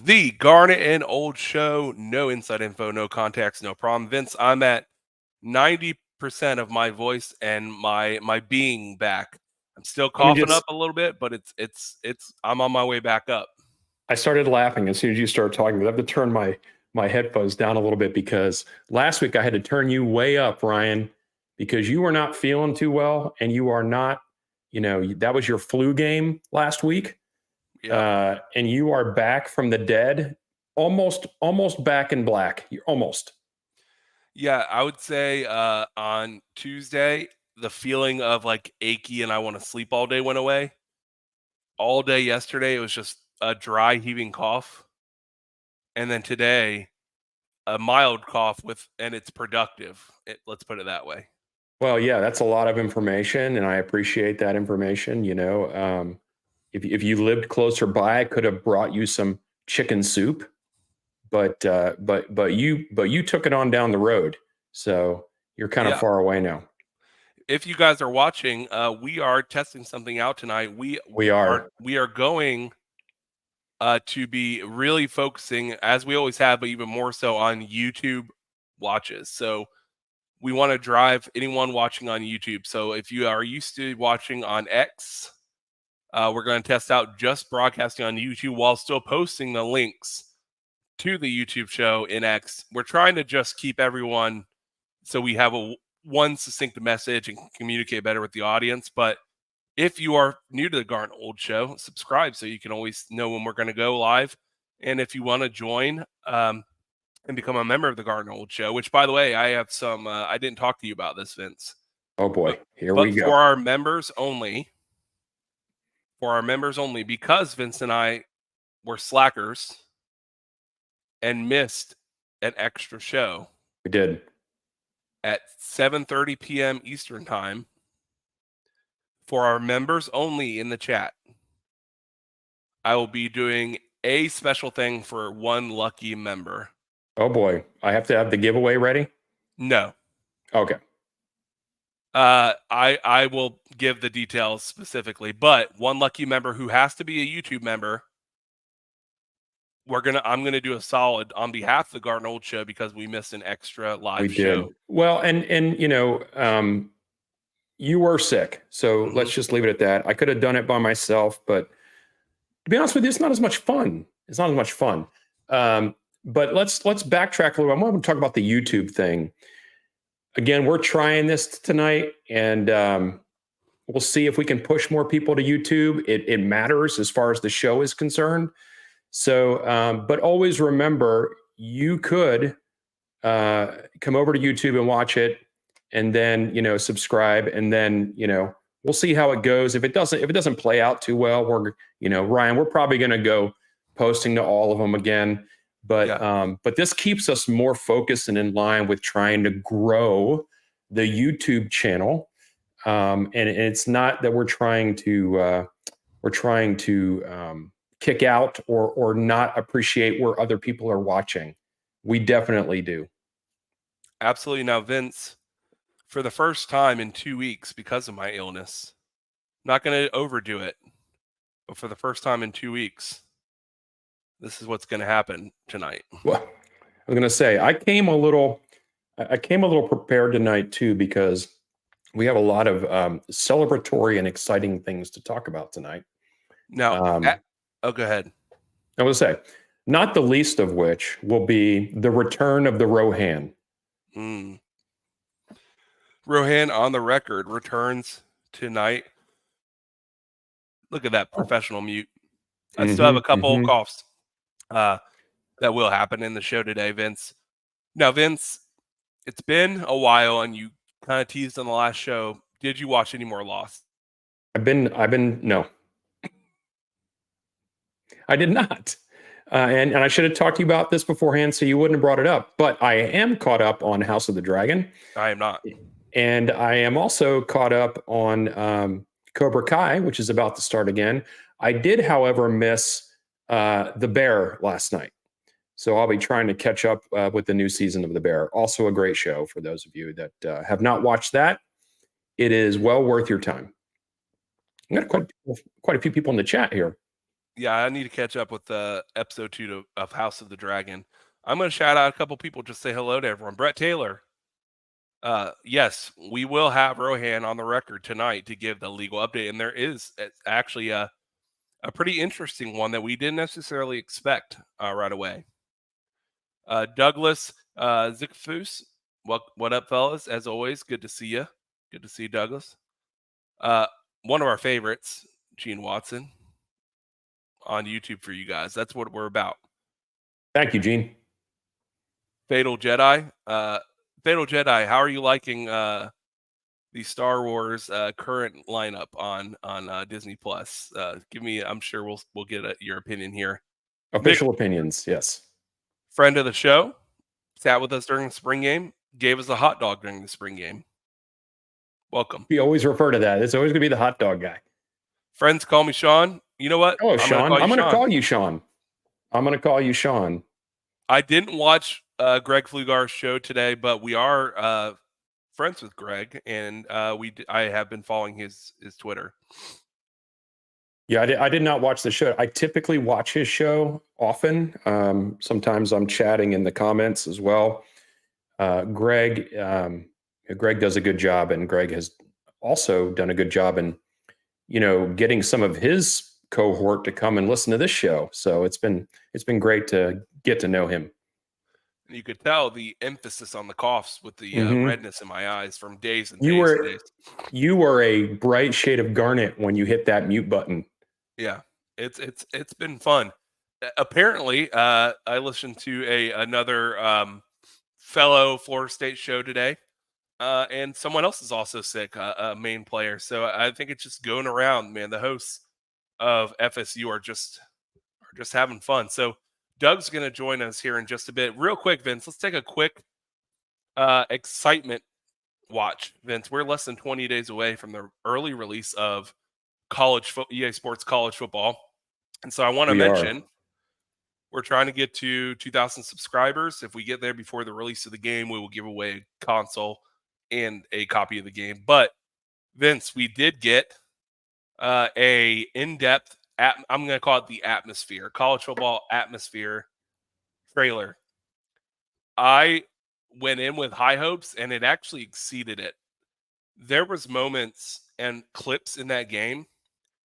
The Garnet and Old Show, no inside info, no contacts, no problem. Vince, I'm at 90% of my voice and my being back. I'm still coughing up a little bit, but it's I'm on my way back up. I started laughing as soon as you started talking. I have to turn my headphones down a little bit because last week I had to turn you way up, Ryan, because you were not feeling too well and you are not, that was your flu game last week. Yeah. And you are back from the dead, almost back in black. You're almost. Yeah, I would say on Tuesday, the feeling of like achy and I want to sleep all day went away. All day yesterday, it was just a dry heaving cough. And then today, a mild cough and it's productive. Let's put it that way. Well, yeah, that's a lot of information, and I appreciate that information. If you lived closer by, I could have brought you some chicken soup, but you took it on down the road, so you're kind of far away now. If you guys are watching, we are testing something out tonight. We are going to be really focusing, as we always have, but even more so on YouTube watches. So we want to drive anyone watching on YouTube. So if you are used to watching on X, we're going to test out just broadcasting on YouTube while still posting the links to the YouTube show in X. We're trying to just keep everyone so we have one succinct message and communicate better with the audience. But if you are new to the Garnet Old Show, subscribe so you can always know when we're going to go live. And if you want to join and become a member of the Garnet Old Show, which, by the way, I have some, I didn't talk to you about this, Vince. Oh, boy. Here we go. For our members only, because Vince and I were slackers and missed an extra show. We did. At 7:30 p.m. Eastern Time. For our members only in the chat, I will be doing a special thing for one lucky member. Oh, boy. I have to have the giveaway ready? No. Okay. I will give the details specifically, but one lucky member who has to be a YouTube member, I'm gonna do a solid on behalf of the Garnet Old Show because we missed an extra live show. Did. Well, and you were sick, so let's just leave it at that. I could have done it by myself, but to be honest with you, it's not as much fun. But let's backtrack a little bit. I want to talk about the YouTube thing. Again, we're trying this tonight, and we'll see if we can push more people to YouTube. It matters as far as the show is concerned. So, but always remember, you could come over to YouTube and watch it, and then subscribe, and then we'll see how it goes. If it doesn't play out too well, Ryan, we're probably going to go posting to all of them again. But this keeps us more focused and in line with trying to grow the YouTube channel. And it's not that we're trying to kick out or not appreciate where other people are watching. We definitely do. Absolutely. Now, Vince, for the first time in 2 weeks, because of my illness, I'm not going to overdo it, but for the first time in 2 weeks, this is what's going to happen tonight. Well, I was going to say, I came a little prepared tonight too, because we have a lot of celebratory and exciting things to talk about tonight. Now, go ahead. I was going to say, not the least of which will be the return of the Rohan. Rohan on the record returns tonight. Look at that professional mute. I still have a couple of coughs that will happen in the show today, Vince. Now, Vince, it's been a while, and you kind of teased on the last show Did you watch any more Lost? No, I did not. And I should have talked to you about this beforehand so you wouldn't have brought it up. But I am caught up on House of the Dragon. I am not. And I am also caught up on Cobra Kai, which is about to start again. I did, however, miss The Bear last night. So I'll be trying to catch up with the new season of The Bear. Also a great show for those of you that have not watched that. It is well worth your time. I got quite a few people in the chat here. Yeah, I need to catch up with episode 2 of House of the Dragon. I'm going to shout out a couple people, just say hello to everyone. Brett Taylor. Yes, we will have Rohan on the record tonight to give the legal update. And there is actually a pretty interesting one that we didn't necessarily expect right away. Douglas Zickfus, what up, fellas? As always, good to see you. Good to see you, Douglas. One of our favorites, Gene Watson, on YouTube for you guys. That's what we're about. Thank you, Gene. Fatal Jedi. Fatal Jedi, how are you liking the Star Wars current lineup on Disney Plus? Give me, I'm sure we'll get your opinion here. Official opinions, yes. Friend of the show, sat with us during the spring game, gave us a hot dog during the spring game. Welcome. We always refer to that. It's always going to be the hot dog guy. Friends call me Sean. You know what? Oh, Sean. I'm going to call you Sean. I'm going to call you Sean. I didn't watch Greg Flugar's show today, but we are friends with Greg, and I have been following his Twitter. Yeah, I did not watch the show. I typically watch his show often. Sometimes I'm chatting in the comments as well. Greg does a good job, and Greg has also done a good job in, getting some of his cohort to come and listen to this show. So it's been great to get to know him. You could tell the emphasis on the coughs with the redness in my eyes from days and days. You were a bright shade of garnet when you hit that mute button. Yeah, it's been fun. Apparently, I listened to another fellow Florida State show today, and someone else is also sick, a main player. So I think it's just going around, man. The hosts of FSU are just having fun. So Doug's going to join us here in just a bit. Real quick, Vince, let's take a quick excitement watch. Vince, we're less than 20 days away from the early release of EA Sports College Football. And so I want to mention, we're trying to get to 2,000 subscribers. If we get there before the release of the game, we will give away a console and a copy of the game. But Vince, we did get a in-depth, I'm going to call it the atmosphere, college football atmosphere trailer. I went in with high hopes, and it actually exceeded it. There was moments and clips in that game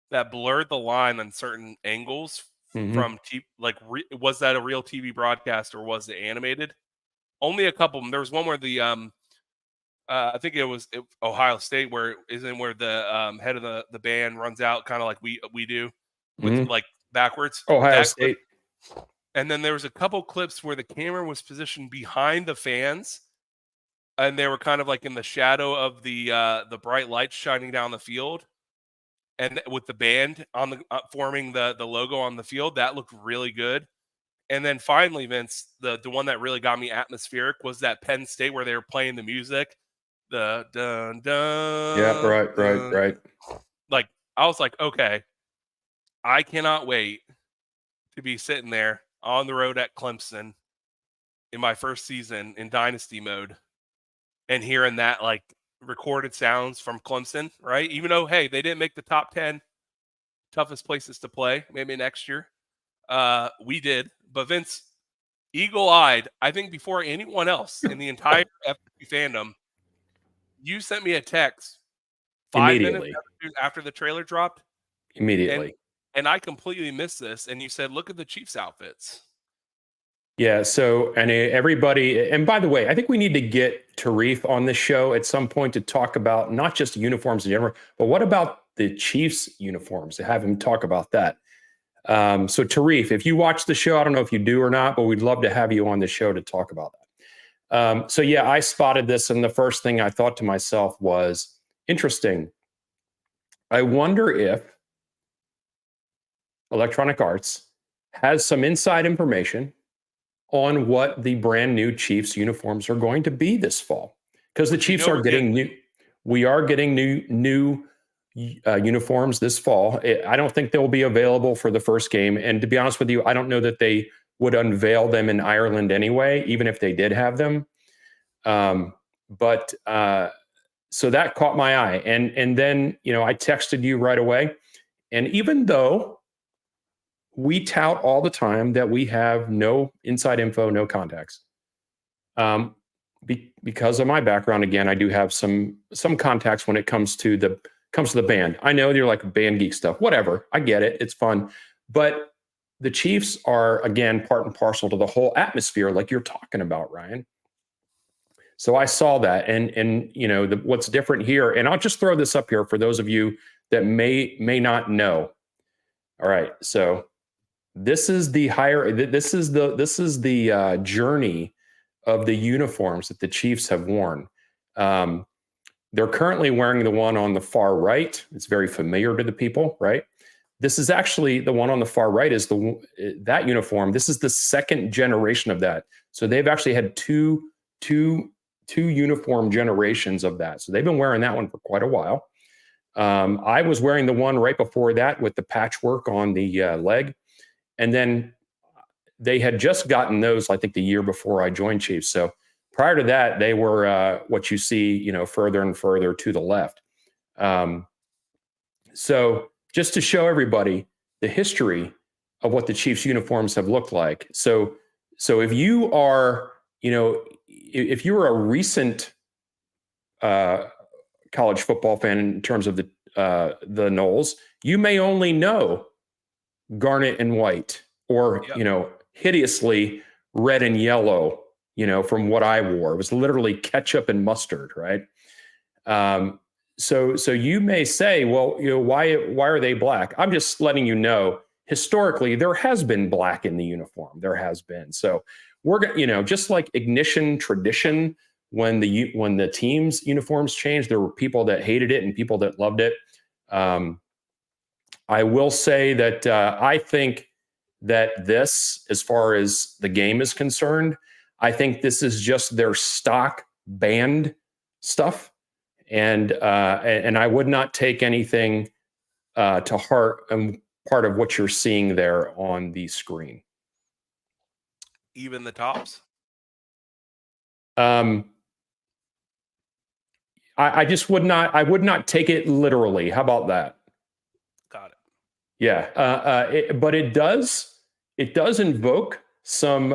that blurred the line on certain angles from was that a real TV broadcast or was it animated? Only a couple of them. There was one where the I think it was Ohio State, where the head of the band runs out kind of like we do with like backwards. Ohio State. And then there was a couple clips where the camera was positioned behind the fans, and they were kind of like in the shadow of the bright lights shining down the field, and with the band on the forming the logo on the field. That looked really good. And then finally, Vince, the one that really got me atmospheric was that Penn State where they were playing the music. The dun dun. Yeah, right. Like, I was like, okay, I cannot wait to be sitting there on the road at Clemson in my first season in Dynasty mode and hearing that like recorded sounds from Clemson, right? Even though, hey, they didn't make the top 10 toughest places to play, maybe next year. We did. But Vince, eagle-eyed, I think before anyone else in the entire FSU fandom, you sent me a text 5 minutes after the trailer dropped. Immediately. And I completely missed this. And you said, look at the Chiefs outfits. Yeah. So, and everybody, and by the way, I think we need to get Tarif on this show at some point to talk about not just uniforms in general, but what about the Chiefs uniforms, to have him talk about that. So Tarif, if you watch the show, I don't know if you do or not, but we'd love to have you on the show to talk about that. So yeah, I spotted this, and the first thing I thought to myself was, interesting. I wonder if Electronic Arts has some inside information on what the brand new Chiefs uniforms are going to be this fall, because the Chiefs are getting new. We are getting new uniforms this fall. I don't think they'll be available for the first game, and to be honest with you, I don't know that they would unveil them in Ireland anyway, even if they did have them. So that caught my eye, and then I texted you right away, and even though we tout all the time that we have no inside info, no contacts. Because of my background, again, I do have some contacts when it comes to the band. I know you're like band geek stuff, whatever. I get it. It's fun. But the Chiefs are, again, part and parcel to the whole atmosphere, like you're talking about, Ryan. So I saw that, and what's different here, and I'll just throw this up here for those of you that may not know. All right, so this is the journey of the uniforms that the Chiefs have worn. They're currently wearing the one on the far right. It's very familiar to the people, right? This is actually the one on the far right is that uniform. This is the second generation of that. So they've actually had two uniform generations of that. So they've been wearing that one for quite a while. I was wearing the one right before that with the patchwork on the leg. And then they had just gotten those, I think, the year before I joined Chiefs. So prior to that, they were what you see, further and further to the left. So just to show everybody the history of what the Chiefs uniforms have looked like. So if you are, if you're a recent college football fan in terms of the Noles, you may only know garnet and white, or hideously red and yellow, from what I wore. It was literally ketchup and mustard, right? So you may say, well, why are they black? I'm just letting you know, historically there has been black in the uniform. There has been. So we're going, just like Ignition tradition, when the team's uniforms changed, there were people that hated it and people that loved it. I will say that I think that this, as far as the game is concerned, I think this is just their stock band stuff, and I would not take anything to heart and part of what you're seeing there on the screen. Even the tops. I just would not. I would not take it literally. How about that? Got it. Yeah, but it does invoke some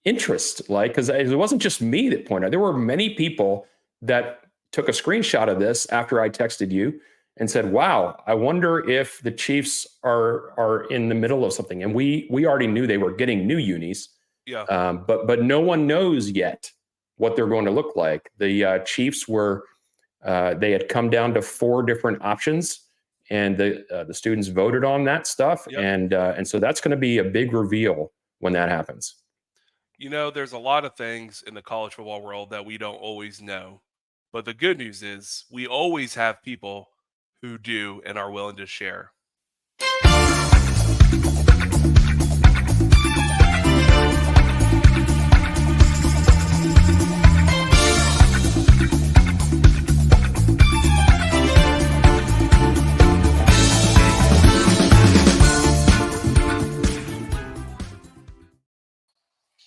interest, because it wasn't just me that pointed out. There were many people that took a screenshot of this after I texted you and said, "Wow, I wonder if the Chiefs are in the middle of something." And we already knew they were getting new unis, but no one knows yet what they're going to look like. The Chiefs were they had come down to 4 different options, and the students voted on that stuff, and so that's going to be a big reveal when that happens. There's a lot of things in the college football world that we don't always know, but the good news is we always have people who do and are willing to share.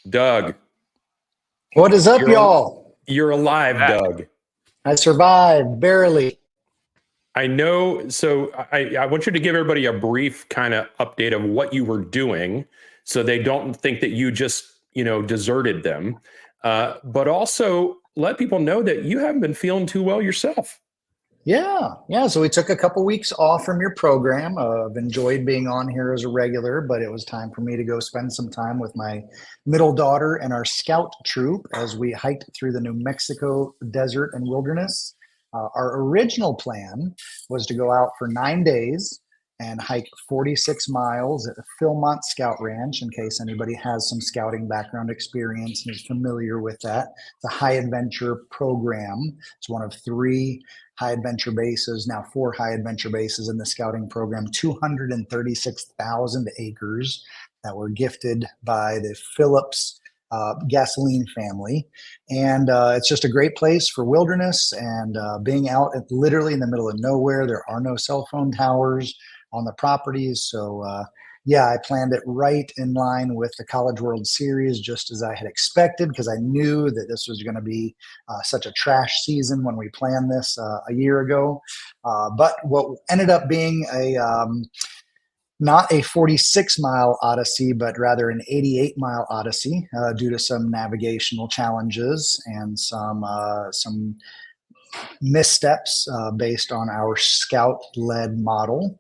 Doug. What is up, y'all? You're alive, Doug. I survived, barely. I know. So I want you to give everybody a brief kind of update of what you were doing, so they don't think that you just, deserted them. But also let people know that you haven't been feeling too well yourself. Yeah. So we took a couple weeks off from your program. I've enjoyed being on here as a regular, but it was time for me to go spend some time with my middle daughter and our scout troop as we hiked through the New Mexico desert and wilderness. Our original plan was to go out for 9 days and hike 46 miles at the Philmont Scout Ranch, in case anybody has some scouting background experience and is familiar with that. It's a high adventure program. It's one of 3 high adventure bases, now 4 high adventure bases in the scouting program, 236,000 acres that were gifted by the Phillips gasoline family. And it's just a great place for wilderness and being out literally in the middle of nowhere. There are no cell phone towers on the properties. So yeah, I planned it right in line with the College World Series, just as I had expected, because I knew that this was going to be such a trash season when we planned this a year ago. But what ended up being not a 46-mile odyssey, but rather an 88-mile odyssey due to some navigational challenges and some missteps based on our scout-led model.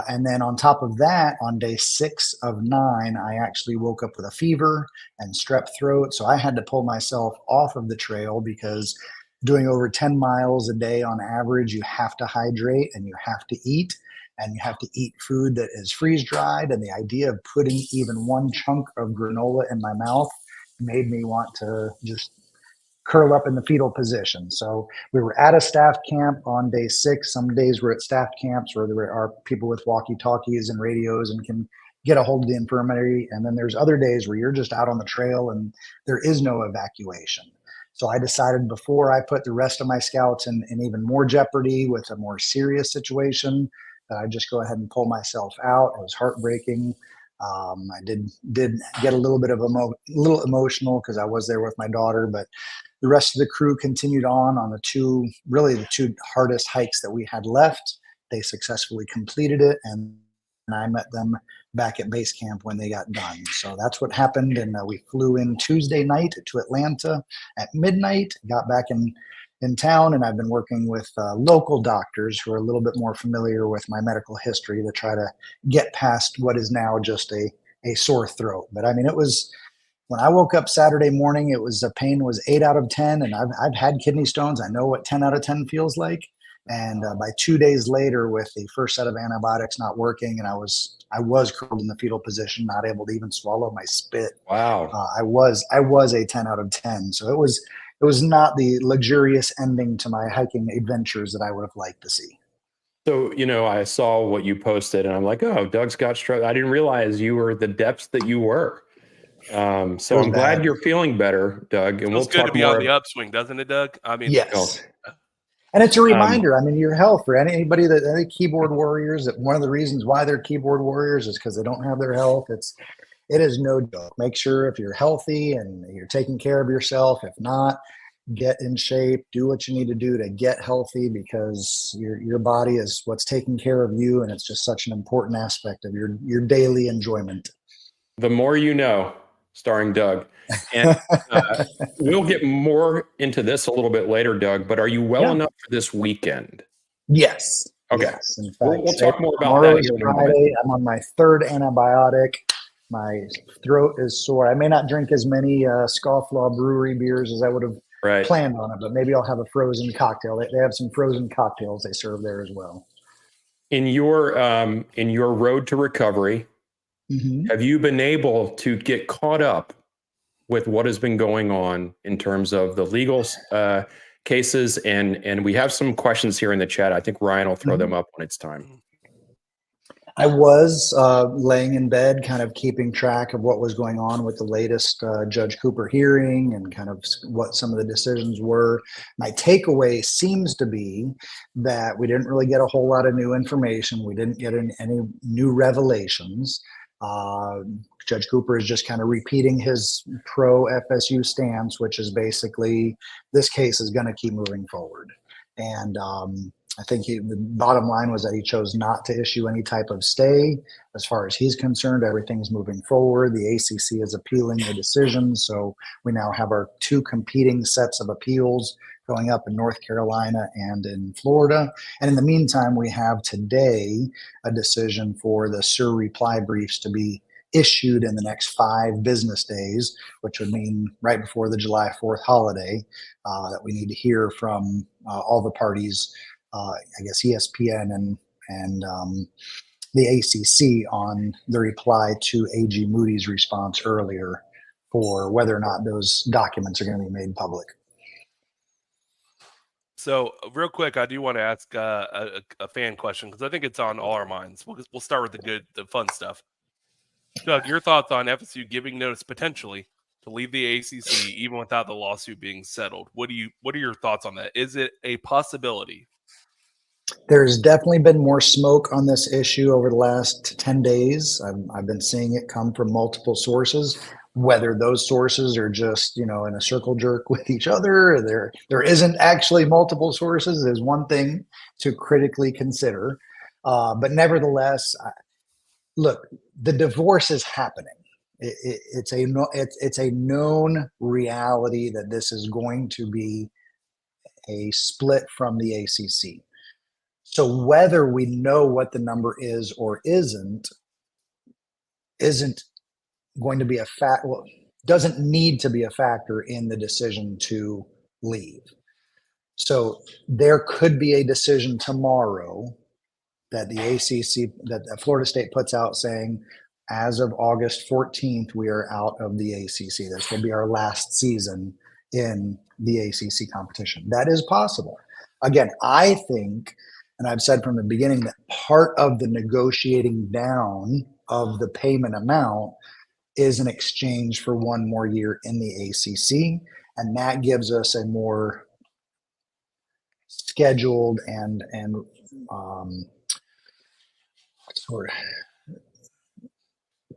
And then on top of that, on day 6 of 9, I actually woke up with a fever and strep throat. So I had to pull myself off of the trail because doing over 10 miles a day on average, you have to hydrate and you have to eat. And you have to eat food that is freeze dried. And the idea of putting even one chunk of granola in my mouth made me want to just curl up in the fetal position. So we were at a staff camp on day 6. Some days we're at staff camps where there are people with walkie-talkies and radios and can get a hold of the infirmary. And then there's other days where you're just out on the trail and there is no evacuation. So I decided before I put the rest of my scouts in even more jeopardy with a more serious situation, that I'd just go ahead and pull myself out. It was heartbreaking. I did get a little bit of little emotional because I was there with my daughter, but the rest of the crew continued on the 2 hardest hikes that we had left. They successfully completed it, and I met them back at base camp when they got done. So that's what happened, and we flew in Tuesday night to Atlanta at midnight, got back in town, and I've been working with local doctors who are a little bit more familiar with my medical history to try to get past what is now just a sore throat. But I mean, it was, when I woke up Saturday morning, it was, the pain was 8 out of 10, and I've had kidney stones. I know what 10 out of 10 feels like. And by 2 days later, with the first set of antibiotics not working, and I was curled in the fetal position, not able to even swallow my spit. Wow. I was a 10 out of 10. So it was not the luxurious ending to my hiking adventures that I would have liked to see. So, I saw what you posted and I'm like, oh, Doug's got strep. I didn't realize you were the depths that you were. So I'm glad you're feeling better, Doug. And Feels good to be on the upswing, doesn't it, Doug? I mean, yes. And it's a reminder, I mean, your health, for anybody any keyboard warriors, that one of the reasons why they're keyboard warriors is because they don't have their health. It is no joke. Make sure if you're healthy and you're taking care of yourself. If not, get in shape, do what you need to do to get healthy, because your body is what's taking care of you. And it's just such an important aspect of your daily enjoyment. The More You Know, starring Doug. And we'll get more into this a little bit later, Doug, but are you well enough for this weekend? Yes. Okay. Yes. In fact, we'll talk more about that here in a moment. Friday. I'm on my 3rd antibiotic. My throat is sore. I may not drink as many Scofflaw Brewery beers as I would have planned on it, but maybe I'll have a frozen cocktail. They have some frozen cocktails they serve there as well. In your road to recovery, have you been able to get caught up with what has been going on in terms of the legal cases? And we have some questions here in the chat. I think Ryan will throw them up when it's time. I was laying in bed, kind of keeping track of what was going on with the latest Judge Cooper hearing and kind of what some of the decisions were. My takeaway seems to be that we didn't really get a whole lot of new information. We didn't get any new revelations. Judge Cooper is just kind of repeating his pro FSU stance, which is basically this case is going to keep moving forward. And I think the bottom line was that he chose not to issue any type of stay. As far as he's concerned, everything's moving forward. The ACC is appealing the decision. So we now have our 2 competing sets of appeals going up in North Carolina and in Florida. And in the meantime, we have today a decision for the SIR reply briefs to be issued in the next 5 business days, which would mean right before the July 4th holiday, that we need to hear from all the parties, I guess ESPN and the ACC on the reply to AG Moody's response earlier for whether or not those documents are going to be made public. So real quick, I do want to ask a fan question because I think it's on all our minds. We'll start with the fun stuff. Doug, your thoughts on FSU giving notice potentially to leave the ACC even without the lawsuit being settled? What are your thoughts on that? Is it a possibility? There's definitely been more smoke on this issue over the last 10 days. I've been seeing it come from multiple sources. Whether those sources are just, in a circle jerk with each other, or there isn't actually multiple sources, is one thing to critically consider. But nevertheless, look, the divorce is happening. It's a known reality that this is going to be a split from the ACC. So whether we know what the number is or isn't going to be a fact. Well, doesn't need to be a factor in the decision to leave. So there could be a decision tomorrow that the ACC, that Florida State puts out saying, as of August 14th, we are out of the ACC. This will be our last season in the ACC competition. That is possible. Again, I think, and I've said from the beginning, that part of the negotiating down of the payment amount is an exchange for one more year in the ACC. And that gives us a more scheduled and sort of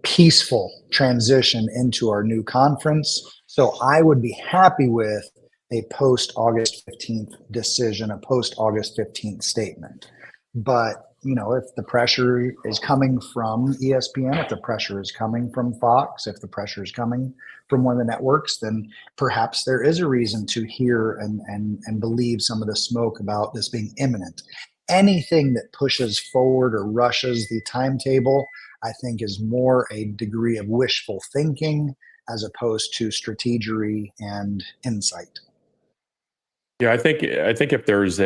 peaceful transition into our new conference. So I would be happy with a post-August 15th decision, a post-August 15th statement. But, if the pressure is coming from ESPN, if the pressure is coming from Fox, if the pressure is coming from one of the networks, then perhaps there is a reason to hear and believe some of the smoke about this being imminent. Anything that pushes forward or rushes the timetable, I think, is more a degree of wishful thinking as opposed to strategery and insight. Yeah, I think if there's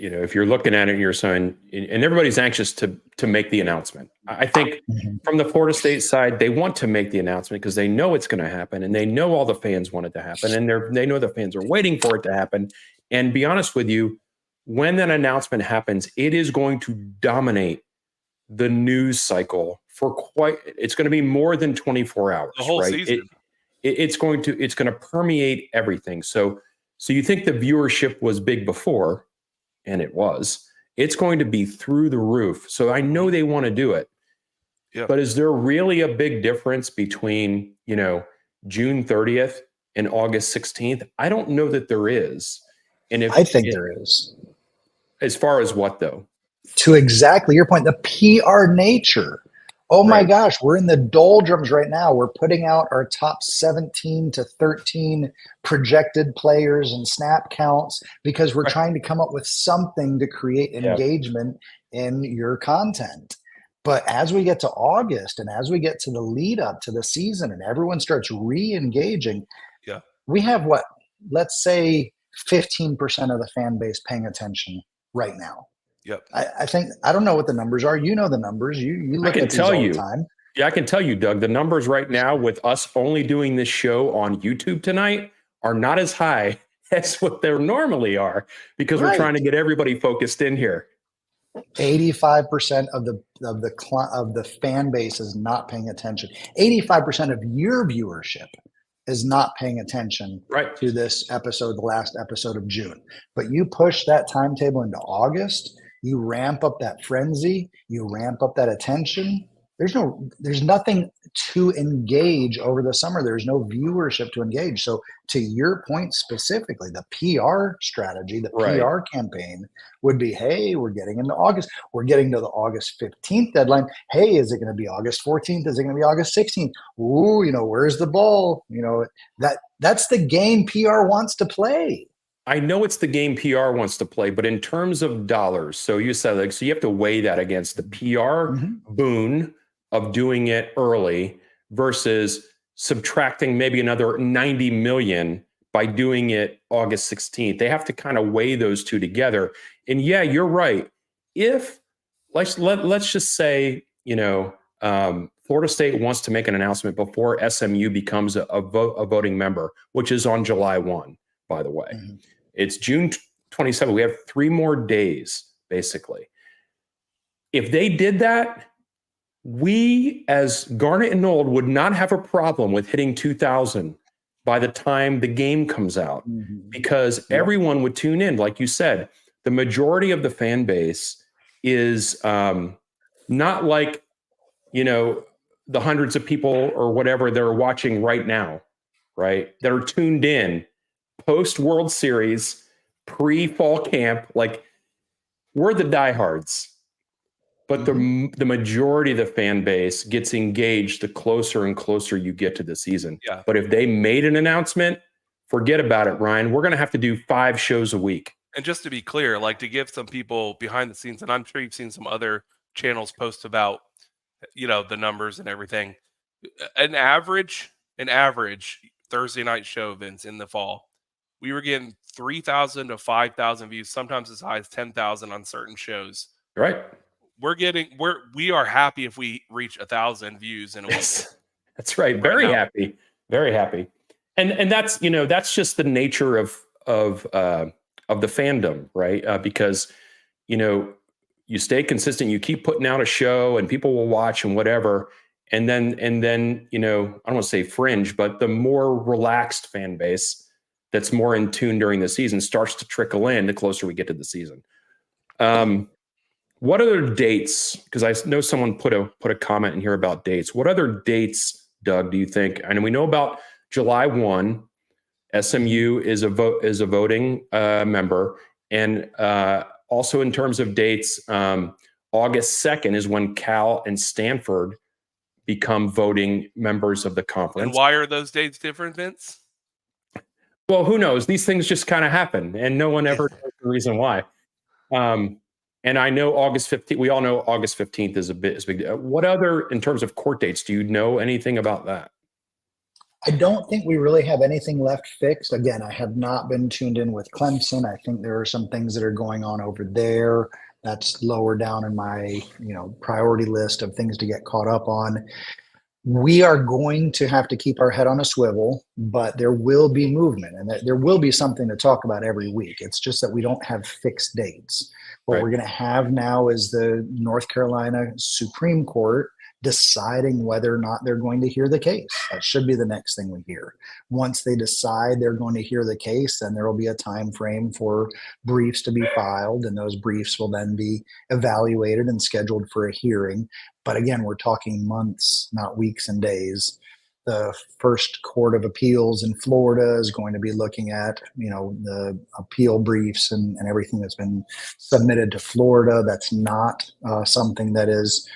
if you're looking at it and you're saying, and everybody's anxious to make the announcement. I think from the Florida State side, they want to make the announcement because they know it's going to happen, and they know all the fans want it to happen, and they know the fans are waiting for it to happen. And be honest with you, when that announcement happens, it is going to dominate the news cycle it's going to be more than 24 hours, the whole right? season. It's going to permeate everything. So you think the viewership was big before, and it was. It's going to be through the roof. So I know they want to do it. Yeah. But is there really a big difference between, June 30th and August 16th? I don't know that there is. And I think there is. As far as what, though? To exactly your point, the PR nature. Oh my gosh, we're in the doldrums right now. We're putting out our top 17 to 13 projected players and snap counts because we're trying to come up with something to create engagement in your content. But as we get to August and as we get to the lead up to the season and everyone starts re-engaging, we have let's say 15% of the fan base paying attention right now. Yep. I think, I don't know what the numbers are. You know the numbers. You look at these all the time. Yeah, I can tell you, Doug, the numbers right now with us only doing this show on YouTube tonight are not as high as what they normally are because we're trying to get everybody focused in here. 85% of the fan base is not paying attention. 85% of your viewership is not paying attention to this episode, the last episode of June. But you push that timetable into August, you ramp up that frenzy, you ramp up that attention. There's nothing to engage over the summer. There's no viewership to engage. So to your point specifically, the PR strategy, the PR campaign would be, hey, we're getting into August. We're getting to the August 15th deadline. Hey, is it going to be August 14th? Is it going to be August 16th? Ooh, where's the ball? That's the game PR wants to play. I know it's the game PR wants to play, but in terms of dollars, so you said so you have to weigh that against the PR boon of doing it early versus subtracting maybe another 90 million by doing it August 16th. They have to kind of weigh those two together. And yeah, you're right. If let's just say, Florida State wants to make an announcement before SMU becomes a voting member, which is on July 1, by the way. Mm-hmm. It's June 27. We have 3 more days, basically. If they did that, we as Garnet and Old would not have a problem with hitting 2,000 by the time the game comes out, because everyone would tune in. Like you said, the majority of the fan base is not like, the hundreds of people or whatever that are watching right now, right? That are tuned in post World Series, pre-fall camp. Like, we're the diehards. But the majority of the fan base gets engaged the closer and closer you get to the season. Yeah. But if they made an announcement, forget about it, Ryan. We're going to have to do 5 shows a week. And just to be clear, like, to give some people behind the scenes, and I'm sure you've seen some other channels post about, the numbers and everything. An average Thursday night show, Vince, in the fall, we were getting 3,000 to 5,000 views, sometimes as high as 10,000 on certain shows. Right. We are happy if we reach 1,000 views in a week. That's right. Very happy. Very happy. And that's, that's just the nature of the fandom, right? Because, you stay consistent, you keep putting out a show and people will watch and whatever. And then, I don't want to say fringe, but the more relaxed fan base that's more in tune during the season starts to trickle in the closer we get to the season. What other dates? Because I know someone put a comment in here about dates. What other dates, Doug, do you think? And we know about July 1, SMU is a voting member, and also in terms of dates, August 2nd is when Cal and Stanford become voting members of the conference. And why are those dates different, Vince? Well, who knows? These things just kind of happen, and no one ever knows the reason why. And I know August 15th, we all know August 15th is a big deal. What other, in terms of court dates, do you know anything about that? I don't think we really have anything left fixed. Again, I have not been tuned in with Clemson. I think there are some things that are going on over there. That's lower down in my, priority list of things to get caught up on. We are going to have to keep our head on a swivel, but there will be movement, and there will be something to talk about every week. It's just that we don't have fixed dates. What we're going to have now is the North Carolina Supreme Court deciding whether or not they're going to hear the case. That should be the next thing we hear. Once they decide they're going to hear the case, then there will be a time frame for briefs to be filed, and those briefs will then be evaluated and scheduled for a hearing. But again, we're talking months, not weeks and days. The first Court of Appeals in Florida is going to be looking at, the appeal briefs and everything that's been submitted to Florida. That's not something that is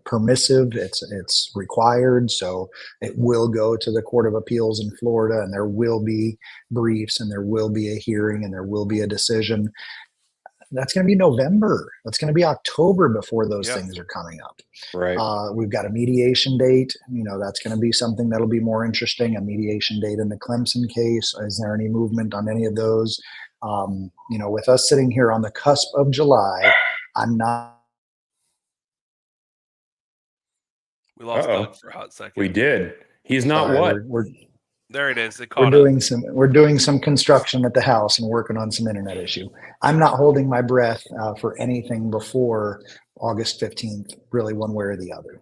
permissive. It's required. So it will go to the Court of Appeals in Florida, and there will be briefs, and there will be a hearing, and there will be a decision. That's going to be November. That's going to be October before those things are coming up. Right. We've got a mediation date. That's going to be something that'll be more interesting. A mediation date in the Clemson case. Is there any movement on any of those? With us sitting here on the cusp of July, I'm not. We lost Doug for a hot second. We did. He's not what? There it is. We're doing some construction at the house and working on some internet issue. I'm not holding my breath for anything before August 15th, really, one way or the other.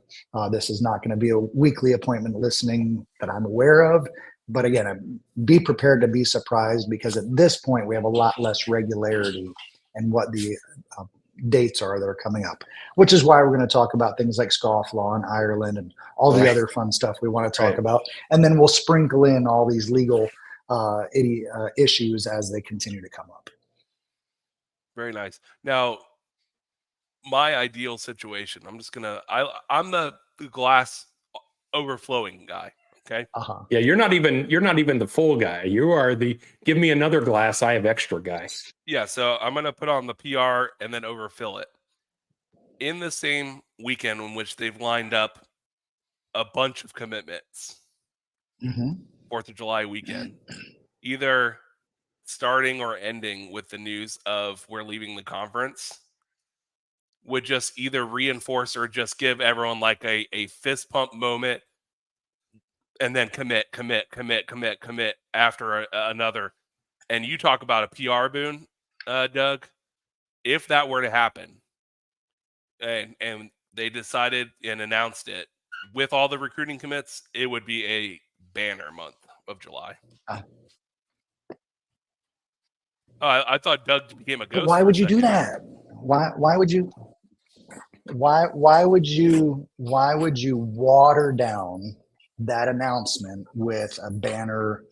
This is not going to be a weekly appointment listening that I'm aware of. But again, be prepared to be surprised, because at this point we have a lot less regularity in what the dates are that are coming up, which is why we're going to talk about things like scofflaw and Ireland and all the other fun stuff we want to talk about. And then we'll sprinkle in all these legal issues as they continue to come up. Very nice. Now, my ideal situation, I'm the glass overflowing guy. Okay. Yeah, you're not even the full guy. You are the give me another glass, I have extra guy. Yeah, so I'm gonna put on the PR and then overfill it. In the same weekend in which they've lined up a bunch of commitments, 4th of July weekend, either starting or ending with the news of we're leaving the conference would just either reinforce or just give everyone like a fist pump moment and then commit after another. And you talk about a PR boon, Doug, if that were to happen and they decided and announced it with all the recruiting commits, it would be a banner month of July. I thought Doug became a ghost. Why would you do that? Why would you water down that announcement with a banner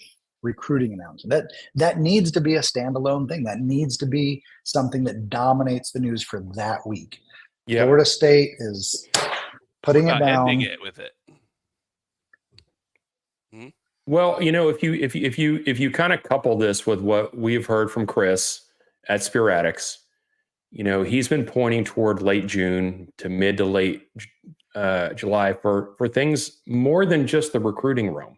recruiting announcement? That needs to be a standalone thing. That needs to be something that dominates the news for that week. Yeah. Florida State is putting it down. Ending it with it. Well, if you kind of couple this with what we've heard from Chris at Sporadics, he's been pointing toward late June to mid to late July for things more than just the recruiting realm.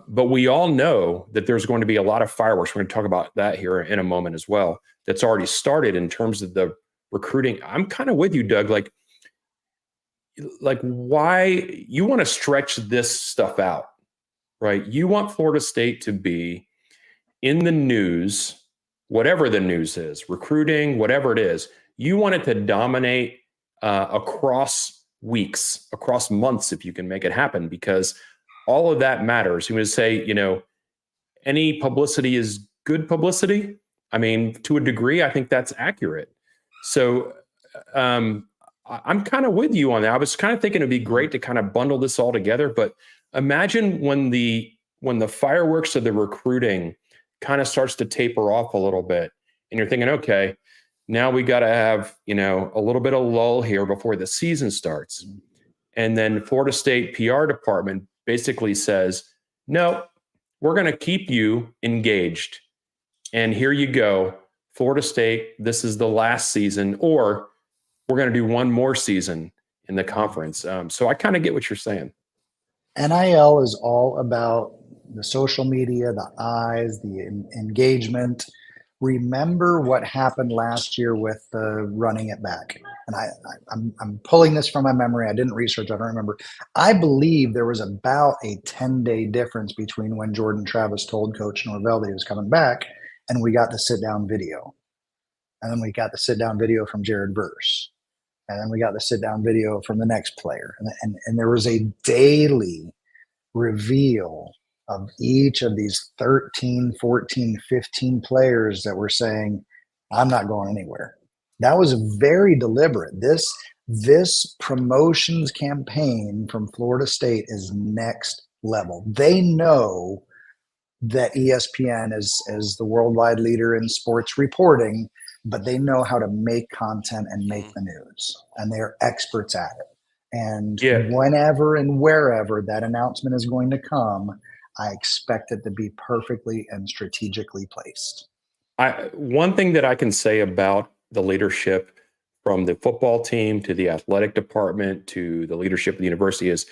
But we all know that there's going to be a lot of fireworks. We're going to talk about that here in a moment as well. That's already started in terms of the recruiting. I'm kind of with you, Doug. Like why you want to stretch this stuff out, right? You want Florida State to be in the news, whatever the news is, recruiting, whatever it is. You want it to dominate across weeks, across months, if you can make it happen, because all of that matters. You would say, any publicity is good publicity. I mean, to a degree, I think that's accurate. So I'm kind of with you on that. I was kind of thinking it'd be great to kind of bundle this all together, but imagine when the fireworks of the recruiting kind of starts to taper off a little bit, and you're thinking, okay, now we got to have, a little bit of lull here before the season starts. And then Florida State PR department basically says, no, we're going to keep you engaged. And here you go, Florida State, this is the last season, or we're going to do one more season in the conference. So I kind of get what you're saying. NIL is all about the social media, the eyes, the engagement. Remember what happened last year with the running it back. And I'm pulling this from my memory. I didn't research. I don't remember. I believe there was about a 10-day difference between when Jordan Travis told Coach Norvell that he was coming back and we got the sit-down video. And then we got the sit-down video from Jared Verse. And then we got the sit-down video from the next player. And there was a daily reveal of each of these 13, 14, 15 players that were saying, I'm not going anywhere. That was very deliberate. This promotions campaign from Florida State is next level. They know that ESPN is the worldwide leader in sports reporting, but they know how to make content and make the news, and they're experts at it. And whenever and wherever that announcement is going to come, I expect it to be perfectly and strategically placed. One thing that I can say about the leadership, from the football team to the athletic department to the leadership of the university, is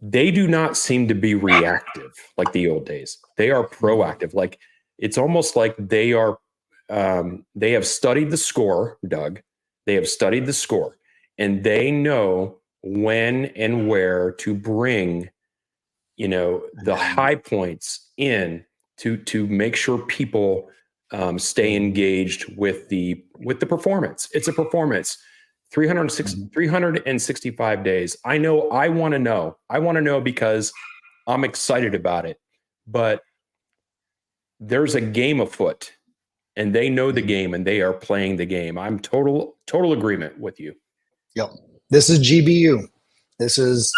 they do not seem to be reactive like the old days. They are proactive. Like, it's almost like they have studied the score, Doug. They have studied the score, and they know when and where to bring, the high points in to make sure people stay engaged with the performance. It's a performance. 365 days. I know. I want to know because I'm excited about it. But there's a game afoot, and they know the game, and they are playing the game. I'm total agreement with you. Yep. This is GBU. This is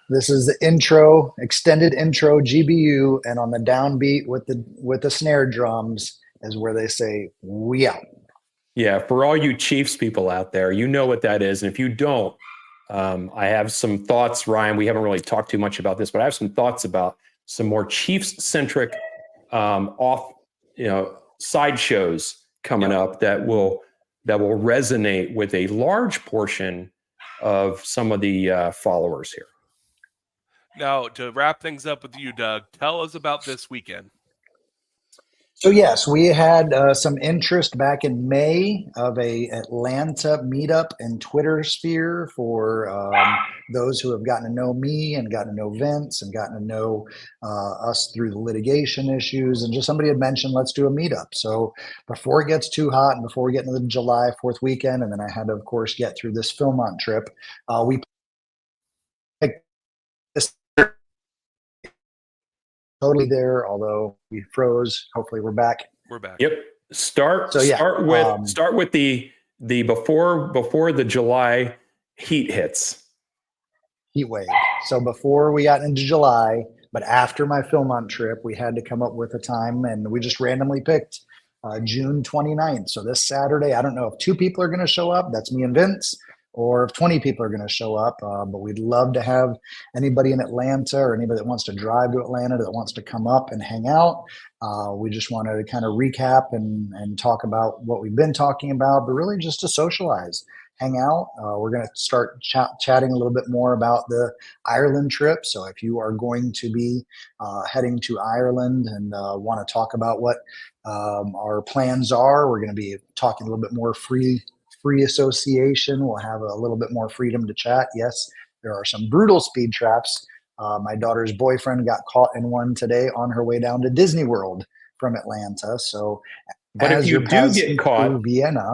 the intro, extended intro GBU, and on the downbeat with the snare drums is where they say, we out. Yeah, for all you Chiefs people out there, you know what that is. And if you don't, I have some thoughts, Ryan. We haven't really talked too much about this, but I have some thoughts about some more Chiefs-centric sideshows coming up that will resonate with a large portion of some of the followers here. Now, to wrap things up with you, Doug, tell us about this weekend. So yes, we had some interest back in May of a Atlanta meetup in Twitter sphere for those who have gotten to know me and gotten to know Vince and gotten to know us through the litigation issues. And just somebody had mentioned, let's do a meetup. So before it gets too hot and before we get into the July 4th weekend, and then I had to, of course, get through this Philmont trip, we picked this totally there, although we froze. Hopefully we're back. We're back. Yep. Start with the before the July heat hits. Heat wave. So before we got into July, but after my Philmont trip, we had to come up with a time, and we just randomly picked June 29th. So this Saturday, I don't know if 2 people are going to show up. That's me and Vince. Or if 20 people are going to show up. But we'd love to have anybody in Atlanta or anybody that wants to drive to Atlanta that wants to come up and hang out. We just wanted to kind of recap and talk about what we've been talking about, but really just to socialize, hang out. We're going to start chatting a little bit more about the Ireland trip. So if you are going to be heading to Ireland and want to talk about what our plans are, we're going to be talking a little bit more free association. We'll have a little bit more freedom to chat. Yes, there are some brutal speed traps. My daughter's boyfriend got caught in one today on her way down to Disney World from Atlanta. So, but if you do get caught, Vienna,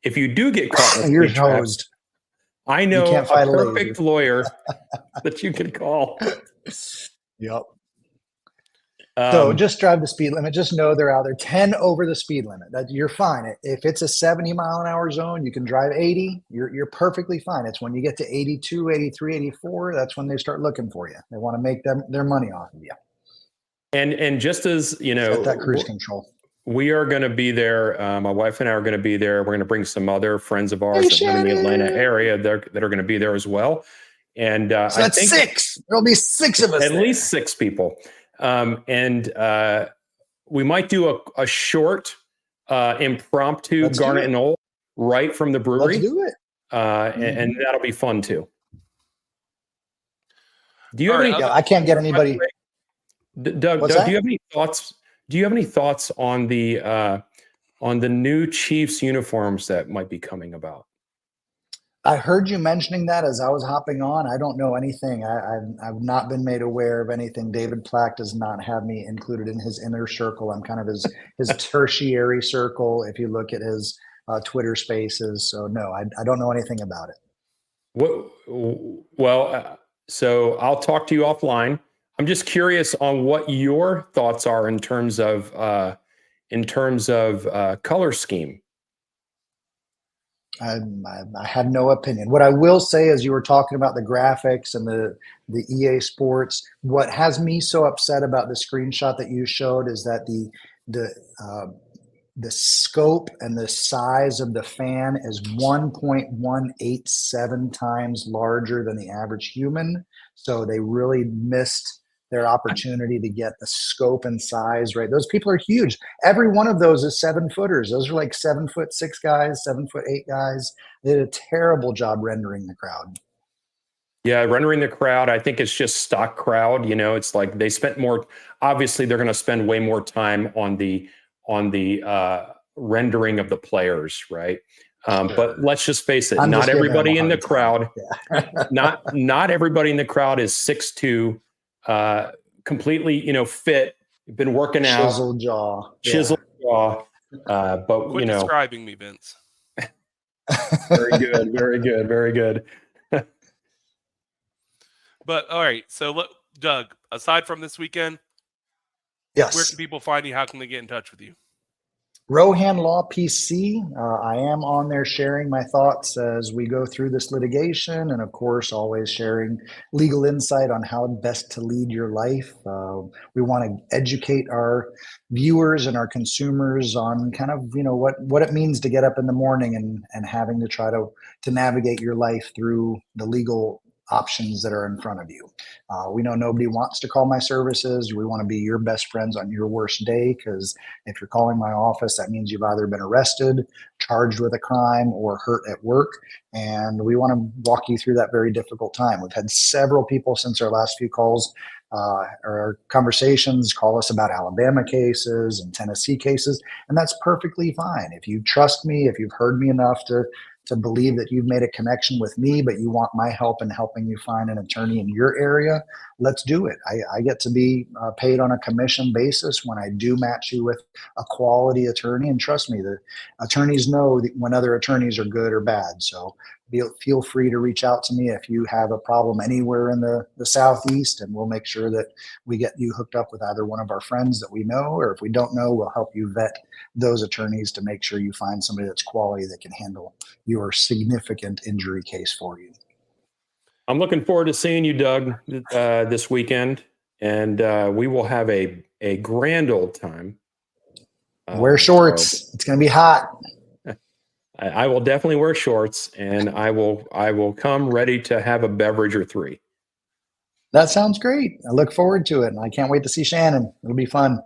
if you do get caught, you're hosed. I know a perfect lawyer that you can call. Yep. So just drive the speed limit. Just know they're out there 10 over the speed limit. That you're fine. If it's a 70-mile-an-hour zone, you can drive 80. You're perfectly fine. It's when you get to 82, 83, 84, that's when they start looking for you. They want to make their money off of you. And just as you know, set that cruise control. We are going to be there. My wife and I are going to be there. We're going to bring some other friends of ours that live in the Atlanta area that are going to be there as well. And so I think 6. There'll be 6 of us. At least 6 people. And we might do a short impromptu Garnet Old right from the brewery. Let's do it. And that'll be fun too. Do you have any? I can't get anybody. Doug, do you have any thoughts? Do you have any thoughts on the new Chiefs uniforms that might be coming about? I heard you mentioning that as I was hopping on. I don't know anything. I've not been made aware of anything. David Plack does not have me included in his inner circle. I'm kind of his tertiary circle if you look at his Twitter spaces. So no, I don't know anything about it. So I'll talk to you offline. I'm just curious on what your thoughts are in terms of color scheme. I have no opinion. What I will say is you were talking about the graphics and the EA Sports. What has me so upset about the screenshot that you showed is that the scope and the size of the fan is 1.187 times larger than the average human. So they really missed their opportunity to get the scope and size right. Those people are huge. Every one of those is 7-footers. Those are like 7'6" guys, 7'8" guys. They did a terrible job rendering the crowd. Yeah, rendering the crowd. I think it's just stock crowd. You know, it's like they spent more. Obviously, they're going to spend way more time on the rendering of the players, right? But let's just face it. Not everybody in the crowd. Yeah. not everybody in the crowd is 6'2". Completely, fit, been working out, chiseled jaw. But quit describing me, Vince. Very good. But all right, so look, Doug. Aside from this weekend, yes, where can people find you? How can they get in touch with you? Rohan Law PC. I am on there sharing my thoughts as we go through this litigation, and of course, always sharing legal insight on how best to lead your life. We want to educate our viewers and our consumers on kind of what it means to get up in the morning and having to try to navigate your life through the legal options that are in front of you. We know nobody wants to call my services. We want to be your best friends on your worst day, because if you're calling my office, that means you've either been arrested, charged with a crime, or hurt at work. And we want to walk you through that very difficult time. We've had several people since our last few calls our conversations, call us about Alabama cases and Tennessee cases, and that's perfectly fine. If you trust me, if you've heard me enough to believe that you've made a connection with me, but you want my help in helping you find an attorney in your area, let's do it. I get to be paid on a commission basis when I do match you with a quality attorney. And trust me, the attorneys know when other attorneys are good or bad. So feel free to reach out to me if you have a problem anywhere in the Southeast, and we'll make sure that we get you hooked up with either one of our friends that we know, or if we don't know, we'll help you vet those attorneys to make sure you find somebody that's quality that can handle your significant injury case for you. I'm looking forward to seeing you, Doug, this weekend, and we will have a grand old time. Wear shorts. It's going to be hot. I will definitely wear shorts, and I will come ready to have a beverage or three. That sounds great. I look forward to it, and I can't wait to see Shannon. It'll be fun.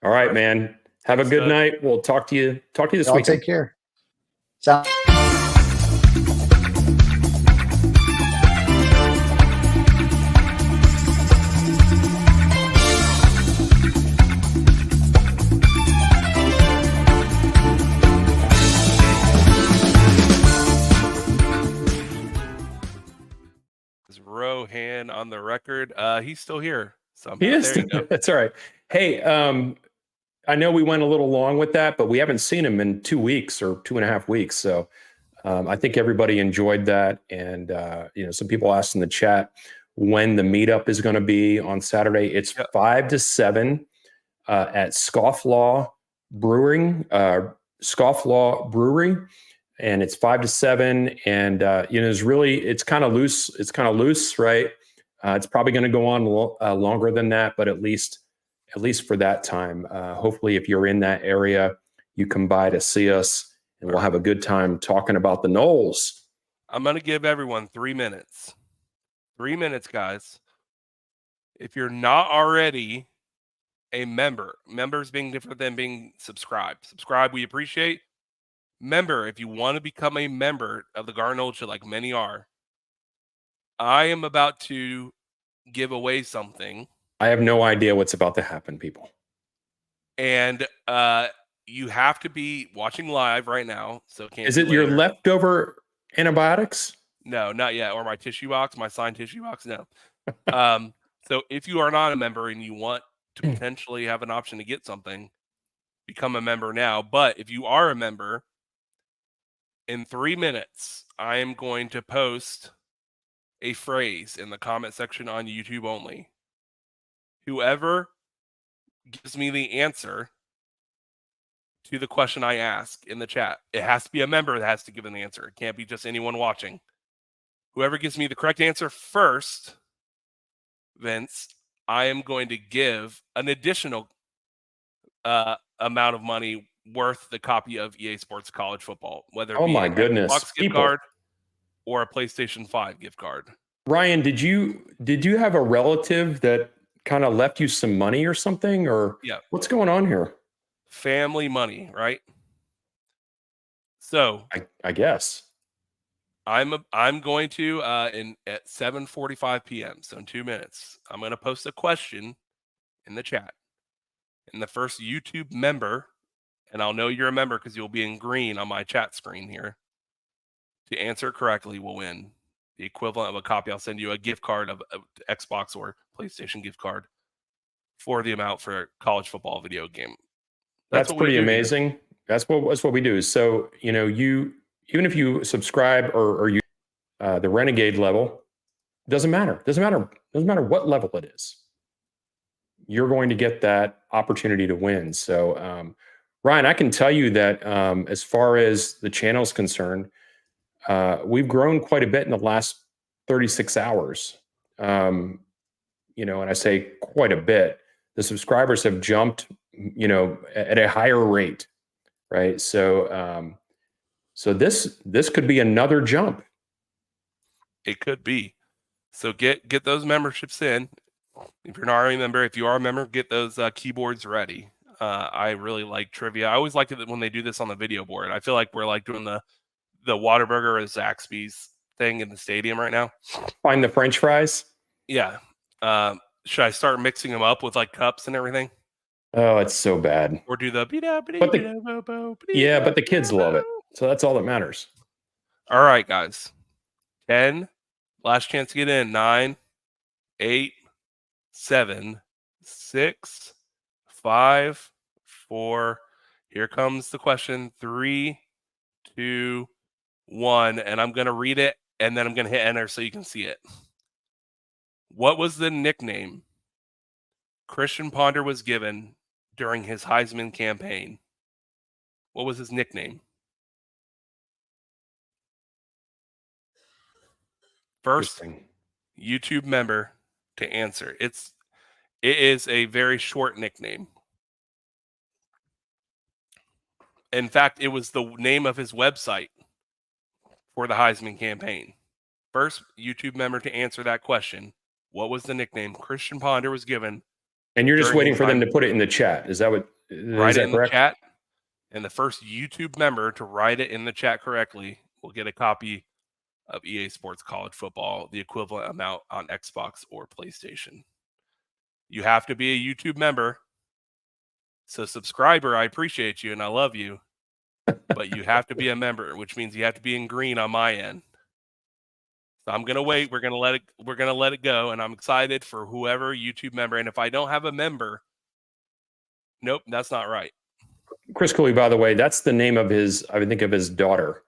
All right, man. Have a good night. We'll talk to you this weekend. Take care. Sound. Rohan on the record. He's still here. So he is. There you go. That's all right. Hey, I know we went a little long with that, but we haven't seen him in 2 weeks or 2.5 weeks. So I think everybody enjoyed that. And some people asked in the chat when the meetup is going to be on Saturday. It's 5 to 7 at Scofflaw Brewing, and it's 5 to 7. And it's kind of loose. It's kind of loose, right? It's probably going to go on longer than that, but at least for that time. Hopefully, if you're in that area, you come by to see us, and we'll have a good time talking about the Noles. I'm going to give everyone 3 minutes. 3 minutes, guys. If you're not already a member, members being different than being subscribed. Subscribe, we appreciate. Member, if you want to become a member of the Garnet Old Show, like many are, I am about to give away something. I have no idea what's about to happen, people. And you have to be watching live right now. So can't. Is it your leftover antibiotics? No, not yet. Or my tissue box, my signed tissue box. No. So if you are not a member and you want to potentially have an option to get something, become a member now. But if you are a member, in 3 minutes, I am going to post a phrase in the comment section on YouTube only. Whoever gives me the answer to the question I ask in the chat, it has to be a member that has to give an answer. It can't be just anyone watching. Whoever gives me the correct answer first, Vince, I am going to give an additional amount of money worth the copy of EA Sports College Football, whether it be my goodness, Xbox gift card or a PlayStation 5 gift card. Ryan, did you have a relative that kind of left you some money or something, or what's going on here? Family money, right? So I guess I'm going to at 7:45 p.m. So in 2 minutes, I'm going to post a question in the chat, and the first YouTube member, and I'll know you're a member because you'll be in green on my chat screen here, to answer correctly will win the equivalent of a copy. I'll send you a gift card of Xbox or PlayStation gift card for the amount for a college football video game. That's pretty amazing. That's what we do. So, you even if you subscribe or you the Renegade level, doesn't matter. Doesn't matter what level it is. You're going to get that opportunity to win. So, Ryan, I can tell you that as far as the channel is concerned, we've grown quite a bit in the last 36 hours. And I say quite a bit. The subscribers have jumped, at a higher rate, right? So, this could be another jump. It could be. So get those memberships in. If you're not already a member, if you are a member, get those keyboards ready. I really like trivia. I always like it when they do this on the video board. I feel like we're like doing the Whataburger or Zaxby's thing in the stadium right now. Find the French fries. Yeah. Should I start mixing them up with like cups and everything? Oh, it's so bad. Or do the but the kids love it. So that's all that matters. All right, guys. 10. Last chance to get in. 9, 8, 7, 6, 5, 4. Here comes the question. 3, 2, 1. And I'm going to read it, and then I'm going to hit enter so you can see it. What was the nickname Christian Ponder was given during his Heisman campaign? What was his nickname? First YouTube member to answer. It is a very short nickname. In fact, it was the name of his website for the Heisman campaign. First YouTube member to answer that question. What was the nickname Christian Ponder was given? And you're just waiting for them to put it in the chat. Is that what? Write it in the chat. And the first YouTube member to write it in the chat correctly will get a copy of EA Sports College Football, the equivalent amount on Xbox or PlayStation. You have to be a YouTube member. So subscriber, I appreciate you and I love you. But you have to be a member, which means you have to be in green on my end. So I'm gonna wait. We're gonna let it go, and I'm excited for whoever YouTube member. And if I don't have a member, nope, that's not right. Chris Cooley, by the way, that's the name of his, I would think, of his daughter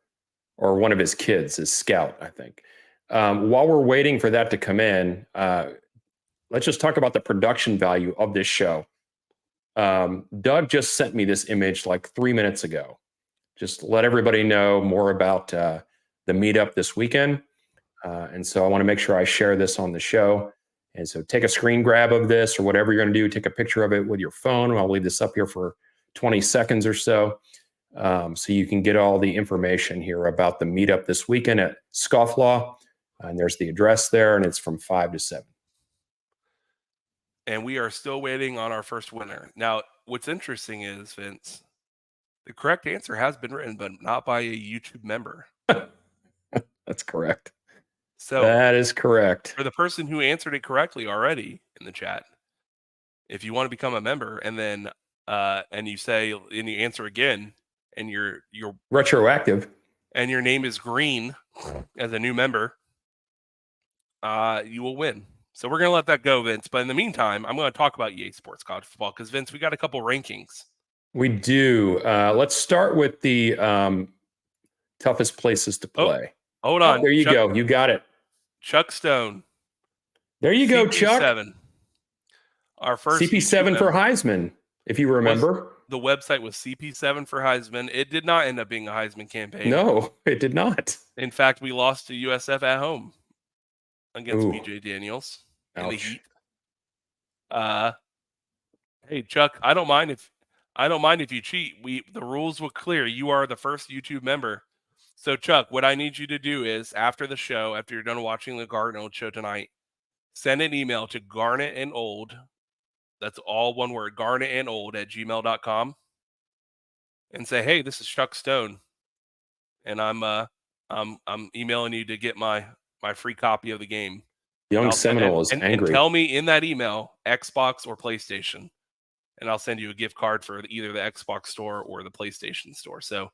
or one of his kids, his Scout, I think. While we're waiting for that to come in, let's just talk about the production value of this show. Doug just sent me this image like 3 minutes ago. Just let everybody know more about the meetup this weekend. And so I want to make sure I share this on the show. And so take a screen grab of this or whatever you're going to do. Take a picture of it with your phone. I'll leave this up here for 20 seconds or so. So you can get all the information here about the meetup this weekend at Scofflaw. And there's the address there, and it's from 5 to 7. And we are still waiting on our first winner. Now, what's interesting is, Vince, the correct answer has been written, but not by a YouTube member. That's correct. So that is correct. For the person who answered it correctly already in the chat, if you want to become a member and then and you say and you answer again and you're retroactive and your name is green as a new member, you will win. So we're going to let that go, Vince. But in the meantime, I'm going to talk about EA Sports College Football because, Vince, we got a couple rankings. We do. Let's start with the toughest places to play. Hold on. There you go. You got it. Chuck Stone. There you go, Chuck. Our first CP7 for Heisman, if you remember. The website was CP7 for Heisman. It did not end up being a Heisman campaign. No, it did not. In fact, we lost to USF at home against BJ Daniels in the Heat. Hey, Chuck, I don't mind if you cheat. The rules were clear. You are the first YouTube member. So, Chuck, what I need you to do is, after the show, after you're done watching the Garnet Old show tonight, send an email to Garnet and Old. That's all one word, garnetandold@gmail.com, and say, "Hey, this is Chuck Stone, and I'm emailing you to get my free copy of the game." Young Seminole is angry. And tell me in that email Xbox or PlayStation, and I'll send you a gift card for either the Xbox store or the PlayStation store. So.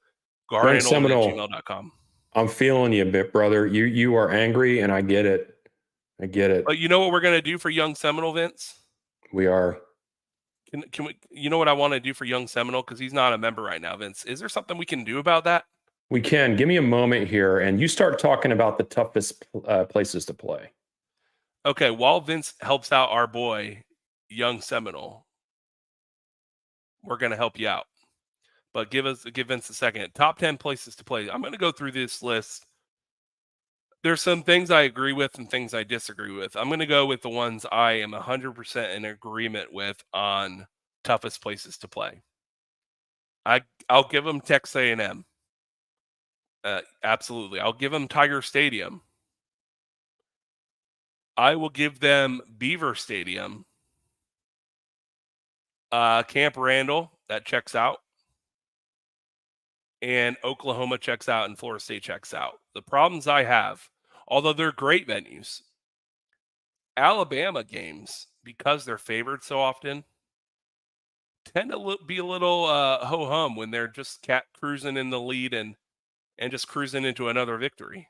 GarnetOld@gmail.com. I'm feeling you a bit, brother. You are angry, and I get it. But you know what we're gonna do for Young Seminole, Vince? We are. Can we? You know what I want to do for Young Seminole because he's not a member right now, Vince. Is there something we can do about that? We can. Give me a moment here, and you start talking about the toughest places to play. Okay. While Vince helps out our boy Young Seminole, we're gonna help you out. But give Vince a second. Top 10 places to play. I'm going to go through this list. There's some things I agree with and things I disagree with. I'm going to go with the ones I am 100% in agreement with on toughest places to play. I'll give them Texas A&M. Absolutely. I'll give them Tiger Stadium. I will give them Beaver Stadium. Camp Randall, that checks out. And Oklahoma checks out and Florida State checks out. The problems I have, although they're great venues, Alabama games because they're favored so often, tend to be a little ho-hum when they're just cruising in the lead and just cruising into another victory.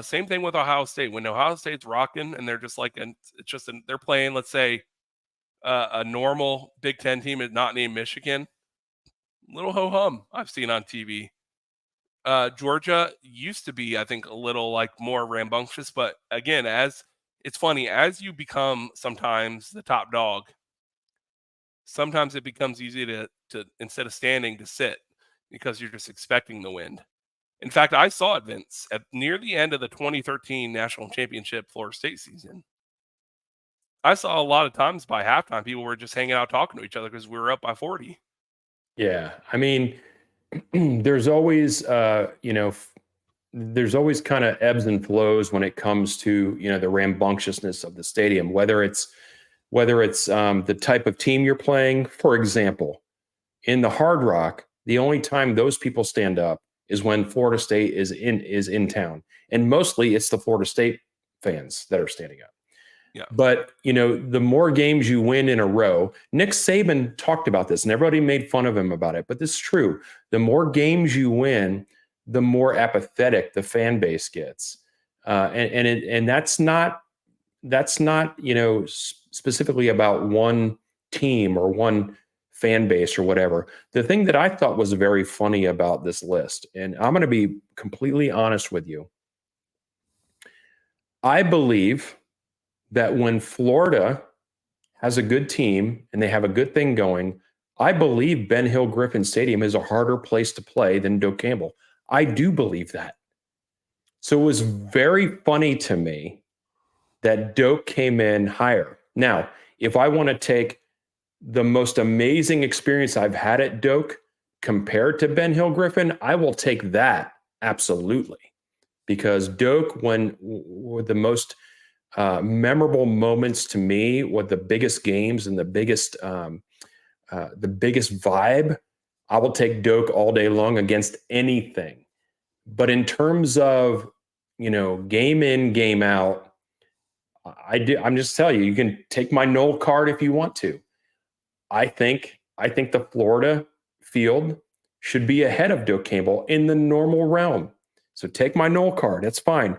Same thing with Ohio State. When Ohio State's rocking and they're just like, they're playing, let's say, a normal Big Ten team is not named Michigan. Little ho-hum I've seen on TV. Georgia used to be, I think, a little like more rambunctious, but again, it's funny, as you become sometimes the top dog, sometimes it becomes easy to instead of standing, to sit, because you're just expecting the wind. In fact, I saw it, Vince, at near the end of the 2013 national championship Florida State season. I saw a lot of times by halftime, people were just hanging out talking to each other because we were up by 40. Yeah. I mean, there's always, there's always kind of ebbs and flows when it comes to, the rambunctiousness of the stadium, whether it's the type of team you're playing. For example, in the Hard Rock, the only time those people stand up is when Florida State is in town. And mostly it's the Florida State fans that are standing up. Yeah. But, the more games you win in a row, Nick Saban talked about this and everybody made fun of him about it, but this is true. The more games you win, the more apathetic the fan base gets. And that's not, specifically about one team or one fan base or whatever. The thing that I thought was very funny about this list, and I'm going to be completely honest with you, I believe that when Florida has a good team and they have a good thing going, I believe Ben Hill Griffin Stadium is a harder place to play than Doak Campbell. I do believe that. So it was very funny to me that Doak came in higher. Now, if I want to take the most amazing experience I've had at Doak compared to Ben Hill Griffin, I will take that absolutely. Because Doak, with the most memorable moments to me, what the biggest games and the biggest vibe, I will take Doak all day long against anything. But in terms of, game in, game out, I'm just telling you can take my Nole card if you want to. I think the Florida field should be ahead of Doak Campbell in the normal realm. So take my Nole card. That's fine.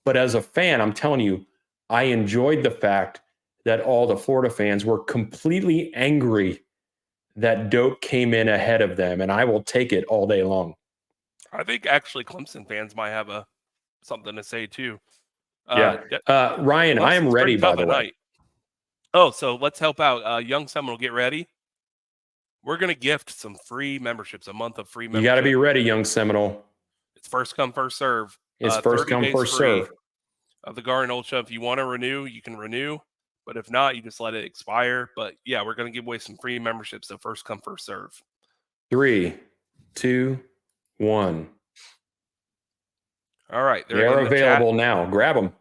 But as a fan, I'm telling you, I enjoyed the fact that all the Florida fans were completely angry that Doak came in ahead of them, and I will take it all day long. I think actually Clemson fans might have something to say too. Ryan, Clemson's, I am ready, by the way. Night. Oh, so let's help out. Young Seminole, get ready. We're going to gift some free memberships, a month of free membership. You got to be ready, Young Seminole. It's first come, first serve. It's first come, first serve. Of the Garnet Old show. If you want to renew, you can renew. But if not, you just let it expire. But yeah, we're going to give away some free memberships. So first come, first serve. 3, 2, 1. All right. They're available now. Grab them.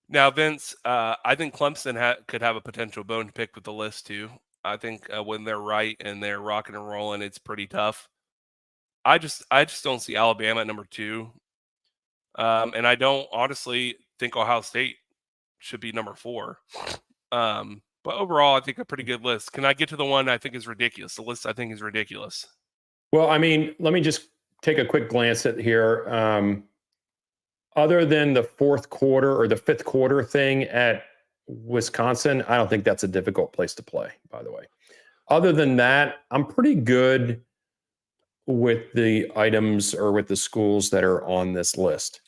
Now, Vince, I think Clemson could have a potential bone to pick with the list too. I think when they're right and they're rocking and rolling, it's pretty tough. I just don't see Alabama at number 2. And I don't honestly think Ohio State should be number 4. But overall, I think a pretty good list. Can I get to the one I think is ridiculous? The list I think is ridiculous. Well, I mean, let me just take a quick glance at here. Other than the fourth quarter or the fifth quarter thing at Wisconsin, I don't think that's a difficult place to play, by the way. Other than that, I'm pretty good with the items or with the schools that are on this list.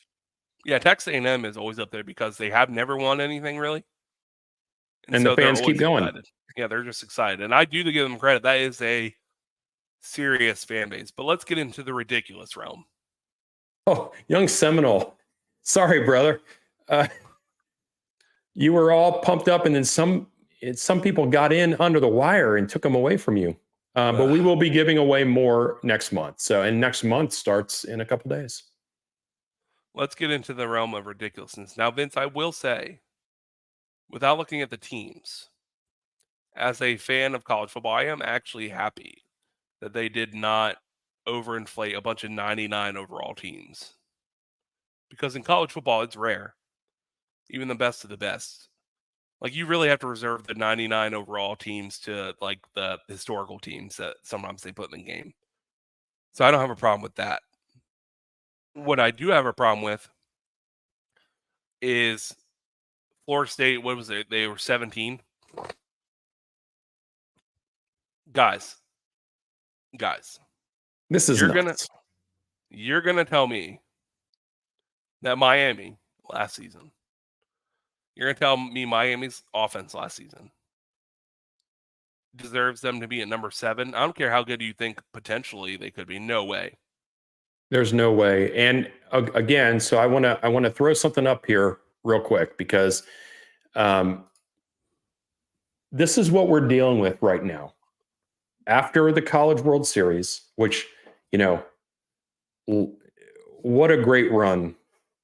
Yeah, Texas A&M is always up there because they have never won anything really. And so the fans keep going. Excited. Yeah, they're just excited. And I do give them credit. That is a serious fan base. But let's get into the ridiculous realm. Oh, Young Seminole. Sorry, brother. You were all pumped up, and then some people got in under the wire and took them away from you. But we will be giving away more next month. And next month starts in a couple days. Let's get into the realm of ridiculousness. Now, Vince, I will say, without looking at the teams, as a fan of college football, I am actually happy that they did not overinflate a bunch of 99 overall teams. Because in college football, it's rare. Even the best of the best Like, you really have to reserve the 99 overall teams to, like, the historical teams that sometimes they put in the game. So I don't have a problem with that. What I do have a problem with is Florida State. What was it? They were 17. Guys. This is nuts. You're gonna tell me that Miami last season. You're gonna tell me Miami's offense last season deserves them to be at number 7. I don't care how good you think potentially they could be. No way. There's no way. And again, so I want to throw something up here real quick because this is what we're dealing with right now. After the College World Series, which, you know, what a great run.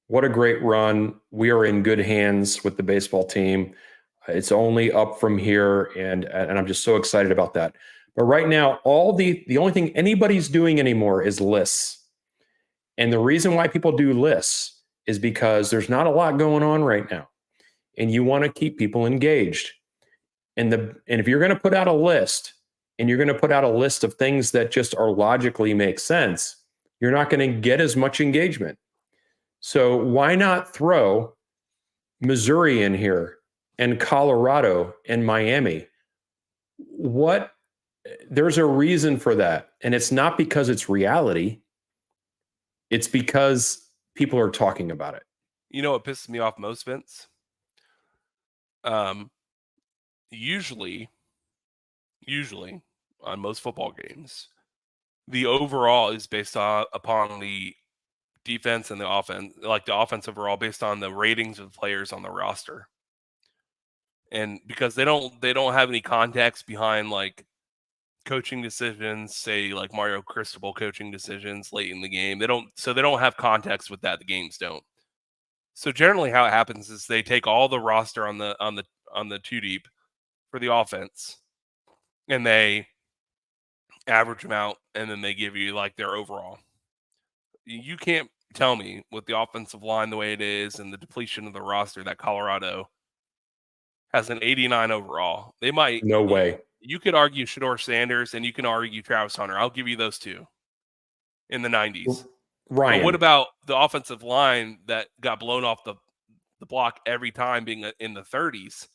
What a great run. We are in good hands with the baseball team. It's only up from here, and I'm just so excited about that. But right now, the only thing anybody's doing anymore is lists. And the reason why people do lists is because there's not a lot going on right now. And you want to keep people engaged. And if you're going to put out a list, and you're going to put out a list of things that just are logically make sense, you're not going to get as much engagement. So why not throw Missouri in here and Colorado and Miami? There's a reason for that. And it's not because it's reality. It's because people are talking about it. You know what pisses me off most, Vince? Usually on most football games, the overall is based upon the defense and the offense, like the offense overall, based on the ratings of the players on the roster. And because they don't have any context behind, like, coaching decisions, say like Mario Cristobal coaching decisions late in the game. They don't have context with that. The games don't. So generally how it happens is they take all the roster on the two deep for the offense, and they average them out, and then they give you like their overall. You can't tell me with the offensive line the way it is and the depletion of the roster that Colorado has an 89 overall. They might. No way. You could argue Shedeur Sanders, and you can argue Travis Hunter. I'll give you those two in the 90s. Ryan. But what about the offensive line that got blown off the block every time being in the 30s?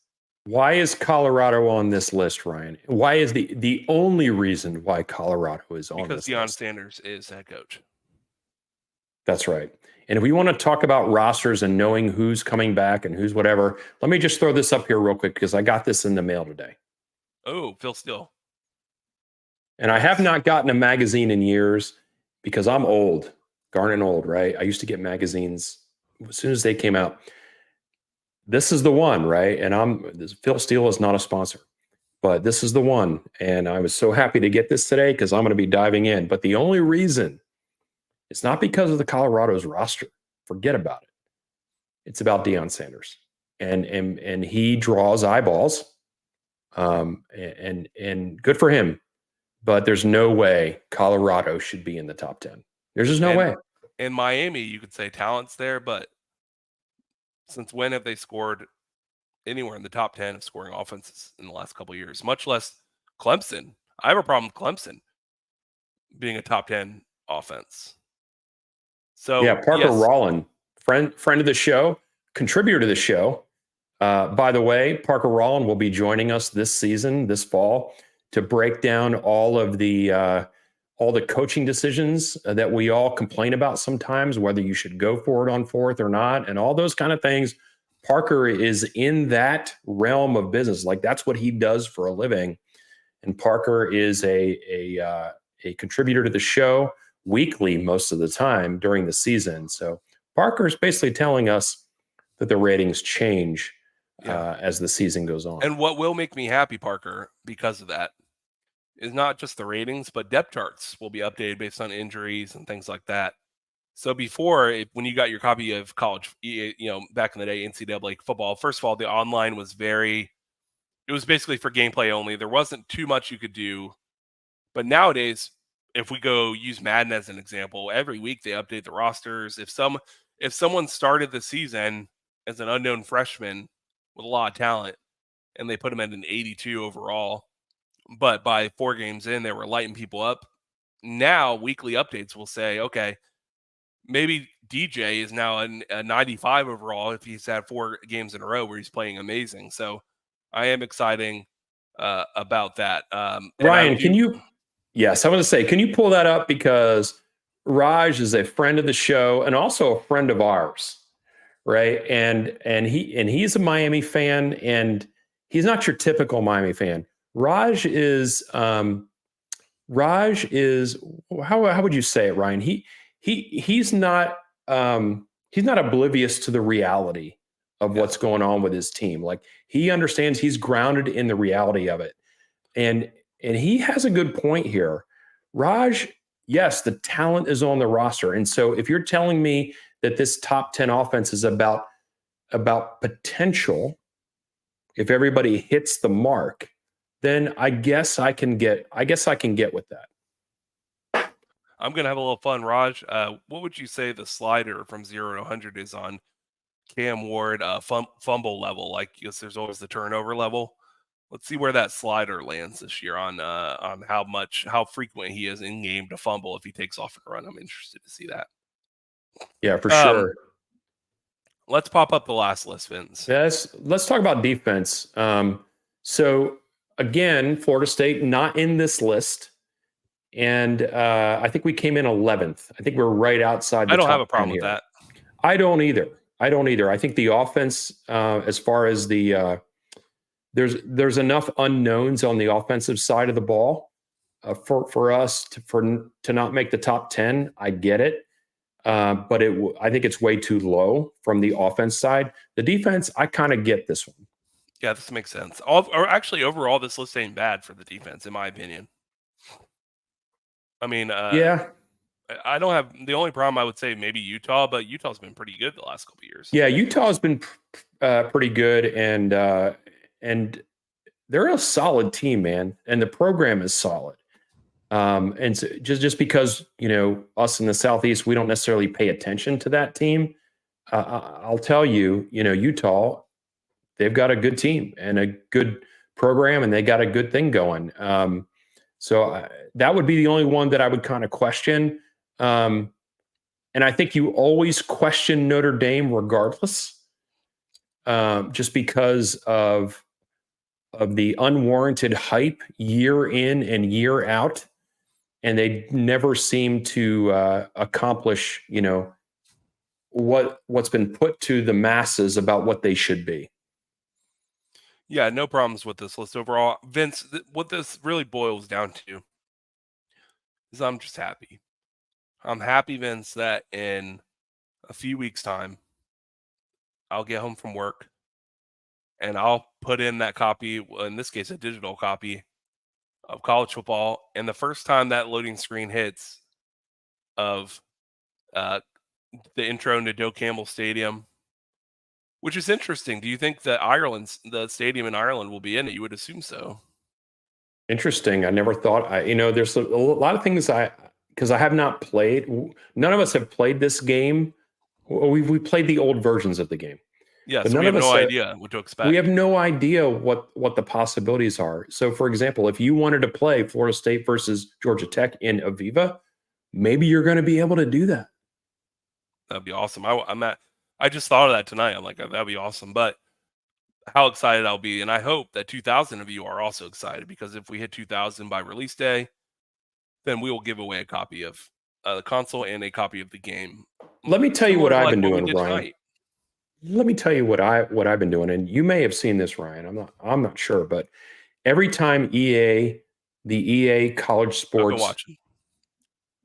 Why is Colorado on this list, Ryan? Why is the only reason why Colorado is on this list? Because Deion Sanders is head coach. That's right. And if we want to talk about rosters and knowing who's coming back and who's whatever, let me just throw this up here real quick because I got this in the mail today. Oh, Phil Steele. And I have not gotten a magazine in years because I'm old, Garnet Old, right? I used to get magazines as soon as they came out. This is the one, right? And Phil Steele is not a sponsor, but this is the one. And I was so happy to get this today because I'm going to be diving in. But the only reason, it's not because of the Colorado's roster. Forget about it. It's about Deion Sanders. And he draws eyeballs. And good for him. But there's no way Colorado should be in the top 10. There's just no way. In Miami, you could say talent's there, but since when have they scored anywhere in the top 10 of scoring offenses in the last couple of years? Much less Clemson. I have a problem with Clemson being a top 10 offense. So yeah, Parker Rollin, friend of the show, contributor to the show. By the way, Parker Rollin will be joining us this season, this fall, to break down all the coaching decisions that we all complain about sometimes, whether you should go for it on fourth or not, and all those kind of things. Parker is in that realm of business. Like, that's what he does for a living. And Parker is a contributor to the show weekly most of the time during the season. So Parker is basically telling us that the ratings change as the season goes on. And what will make me happy, Parker, because of that, is not just the ratings, but depth charts will be updated based on injuries and things like that. So before, when you got your copy of college, back in the day, NCAA football, first of all, the online was it was basically for gameplay only. There wasn't too much you could do. But nowadays, if we go use Madden as an example, every week they update the rosters. If someone started the season as an unknown freshman with a lot of talent, and they put him at an 82 overall. But by 4 games in, they were lighting people up. Now, weekly updates will say, okay, maybe DJ is now a 95 overall if he's had 4 games in a row where he's playing amazing. So I am excited about that. Ryan, can you? Yes, I want to say, can you pull that up, because Raj is a friend of the show and also a friend of ours, right? And he's a Miami fan, and he's not your typical Miami fan. Raj is how would you say it, Ryan? He's not oblivious to the reality of what's going on with his team. Like, he understands, he's grounded in the reality of it. And he has a good point here. Raj, yes, the talent is on the roster. And so if you're telling me that this top 10 offense is about potential, if everybody hits the mark, then I guess I can get with that. I'm going to have a little fun. Raj, what would you say the slider from 0 to 100 is on Cam Ward fumble level? Like, yes, there's always the turnover level. Let's see where that slider lands this year on how frequent he is in game to fumble if he takes off and run. I'm interested to see that. Yeah, for sure. Let's pop up the last list, Vince. Yes, let's talk about defense. So again, Florida State not in this list, and I think we came in 11th. I think we're right outside. I don't have a problem with that. I don't either. I think the offense, as far as the there's enough unknowns on the offensive side of the ball for us to not make the top 10. I get it, but I think it's way too low from the offense side. The defense, I kind of get this one. Yeah, this makes sense. Actually, overall, this list ain't bad for the defense, in my opinion. I mean, yeah. I don't have the only problem. I would say maybe Utah, but Utah's been pretty good the last couple of years. Yeah, Utah's been pretty good, and they're a solid team, man, and the program is solid. And so just because, us in the Southeast, we don't necessarily pay attention to that team. I'll tell you, Utah, they've got a good team and a good program, and they got a good thing going. So that would be the only one that I would kind of question. And I think you always question Notre Dame regardless, just because of the unwarranted hype year in and year out. And they never seem to accomplish, what's been put to the masses about what they should be. Yeah, no problems with this list overall. Vince, what this really boils down to is I'm just happy. I'm happy, Vince, that in a few weeks' time, I'll get home from work and I'll put in that copy, in this case, a digital copy of college football. And the first time that loading screen hits of the intro into Doak Campbell Stadium, which is interesting. Do you think that the stadium in Ireland will be in it? You would assume so. Interesting. I never thought. There's a lot of things because I have not played. None of us have played this game. We played the old versions of the game. Yeah, so we have no idea what to expect. We have no idea what the possibilities are. So, for example, if you wanted to play Florida State versus Georgia Tech in Aviva, maybe you're going to be able to do that. That'd be awesome. I just thought of that tonight. I'm like, that'd be awesome. But how excited I'll be. And I hope that 2,000 of you are also excited, because if we hit 2,000 by release day, then we will give away a copy of the console and a copy of the game. Let me tell you what I've been doing, Ryan. Let me tell you what I've been doing. And you may have seen this, Ryan. I'm not sure, but every time the EA College Sports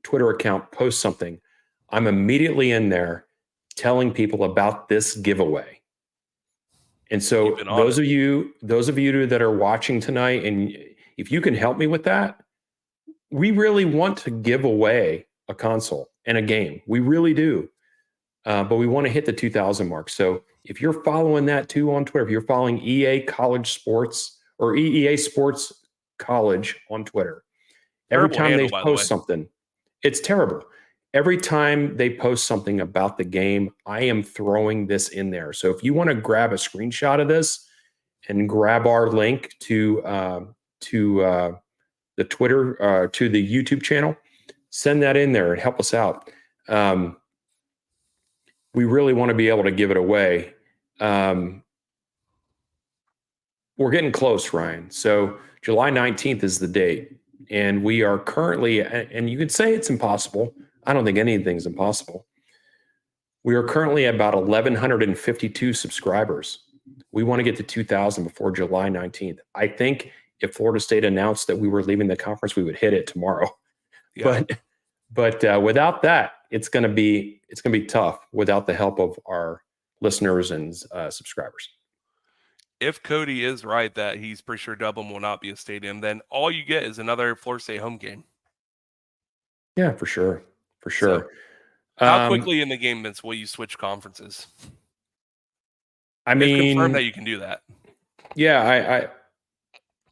Twitter account posts something, I'm immediately in there telling people about this giveaway. And so those of you that are watching tonight, and if you can help me with that, we really want to give away a console and a game. We really do. But we want to hit the 2,000 mark. So if you're following that too on Twitter, if you're following EA College Sports or EA Sports College on Twitter, every time they post something, it's terrible. Every time they post something about the game, I am throwing this in there. So if you want to grab a screenshot of this and grab our link to the Twitter, to the YouTube channel. Send that in there and help us out. We really want to be able to give it away. We're getting close, Ryan. So July 19th is the date. And we are currently, and you could say it's impossible. I don't think anything's impossible. We are currently at about 1,152 subscribers. We want to get to 2,000 before July 19th. I think if Florida State announced that we were leaving the conference, we would hit it tomorrow. Yeah. But without that, it's going to be tough without the help of our listeners and subscribers. If Cody is right that he's pretty sure Dublin will not be a stadium, then all you get is another Florida State home game. Yeah, for sure. So, how quickly in the game, Vince, will you switch conferences? I mean, they've confirmed that you can do that. Yeah, I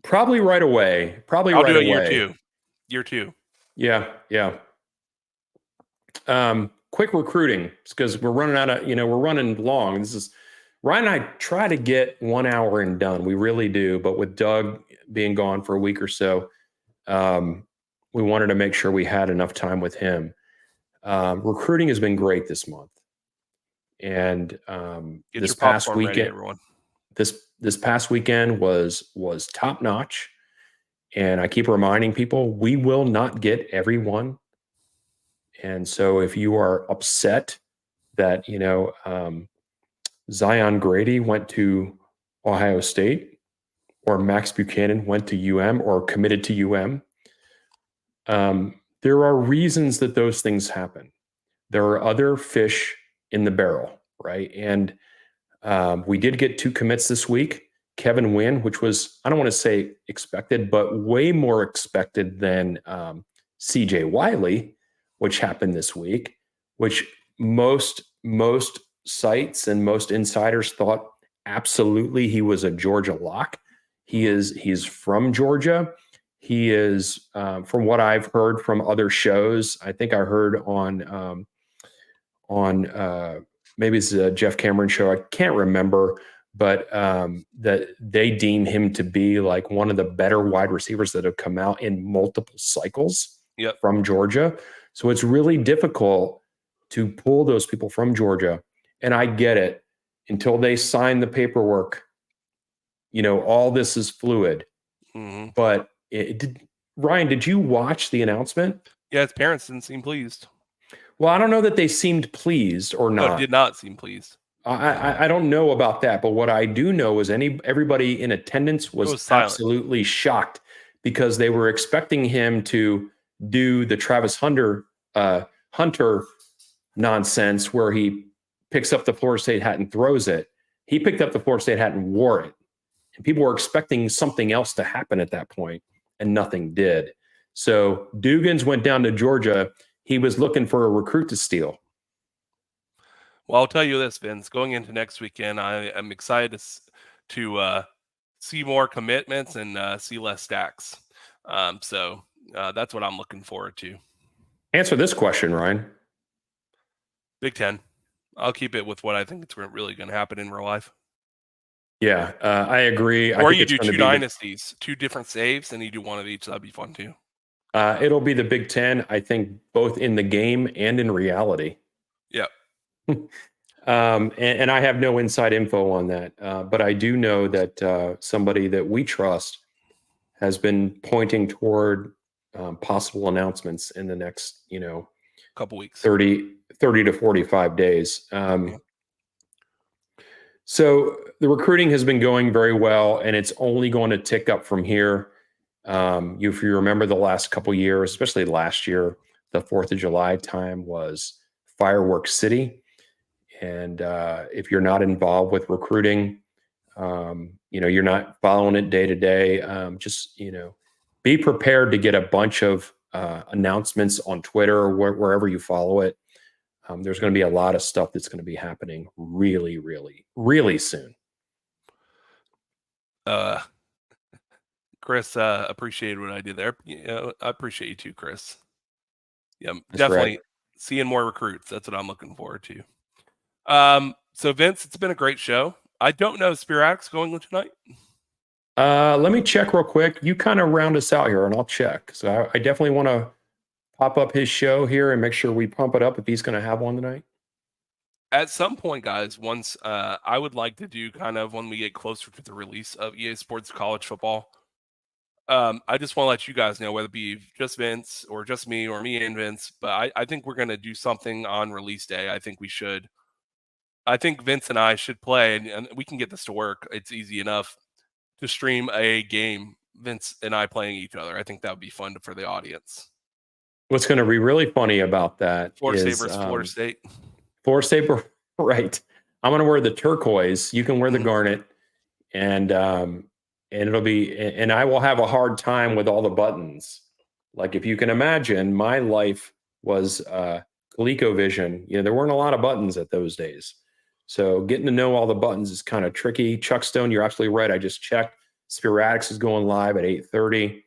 probably right away. I'll do it year two. Yeah. Quick recruiting, because we're running out of, we're running long. Ryan and I try to get 1 hour and done. We really do. But with Doug being gone for a week or so, we wanted to make sure we had enough time with him. Recruiting has been great this month. And this past weekend, ready, everyone. This past weekend was top notch. And I keep reminding people, we will not get everyone. And so if you are upset that, Zion Grady went to Ohio State, or Max Buchanan went to UM or committed to UM, there are reasons that those things happen. There are other fish in the barrel, right? And we did get 2 commits this week. Kevin Wynn, which was, I don't want to say expected, but way more expected than CJ Wiley, which happened this week, which most sites and most insiders thought absolutely he was a Georgia lock. He's from Georgia. He is, from what I've heard from other shows, I think I heard on maybe it's a Jeff Cameron show, I can't remember, but that they deem him to be like one of the better wide receivers that have come out in multiple cycles from Georgia. So it's really difficult to pull those people from Georgia. And I get it. Until they sign the paperwork, all this is fluid. Mm-hmm. But Ryan, did you watch the announcement? Yeah, his parents didn't seem pleased. Well, I don't know that they seemed pleased or not. No, did not seem pleased. I don't know about that. But what I do know is everybody in attendance was absolutely shocked, because they were expecting him to do the Travis Hunter nonsense where he picks up the Florida State hat and throws it. He picked up the Florida State hat and wore it. And people were expecting something else to happen at that point, and nothing did. So Dugans went down to Georgia. He was looking for a recruit to steal. Well, I'll tell you this, Vince. Going into next weekend, I am excited to see more commitments and see less stacks. So that's what I'm looking forward to. Answer this question, Ryan. Big Ten. I'll keep it with what I think it's really going to happen in real life. Yeah, I agree. Or you do 2 dynasties, 2 different saves, and you do one of each. That'd be fun too. It'll be the Big Ten, I think, both in the game and in reality. Yeah. And I have no inside info on that, but I do know that somebody that we trust has been pointing toward possible announcements in the next, couple weeks, 30 to 45 days. So the recruiting has been going very well, and it's only going to tick up from here. If you remember the last couple of years, especially last year, the 4th of July time was Fireworks City. And if you're not involved with recruiting, you're not following it day to day, just, be prepared to get a bunch of announcements on Twitter or wherever you follow it. There's going to be a lot of stuff that's going to be happening really, really, really soon. Chris, appreciated what I did there. I appreciate you too, Chris. Yeah, that's definitely right. Seeing more recruits. That's what I'm looking forward to. So Vince, it's been a great show. I don't know, is Spirak's going tonight? Let me check real quick. You kind of round us out here, and I'll check. So I definitely want to pop up his show here and make sure we pump it up if he's going to have one tonight. At some point, guys, once I would like to do kind of when we get closer to the release of EA Sports College Football. I just want to let you guys know, whether it be just Vince or just me or me and Vince, but I think we're going to do something on release day. I think we should. I think Vince and I should play, and we can get this to work. It's easy enough to stream a game, Vince and I playing each other. I think that would be fun for the audience. What's going to be really funny about that Florida is State versus Florida State. Florida State, right. I'm going to wear the turquoise. You can wear the garnet, and it'll be, and I will have a hard time with all the buttons. Like, if you can imagine, my life was ColecoVision. There weren't a lot of buttons at those days. So getting to know all the buttons is kind of tricky. Chuck Stone, you're absolutely right. I just checked. Sporadics is going live at 8:30.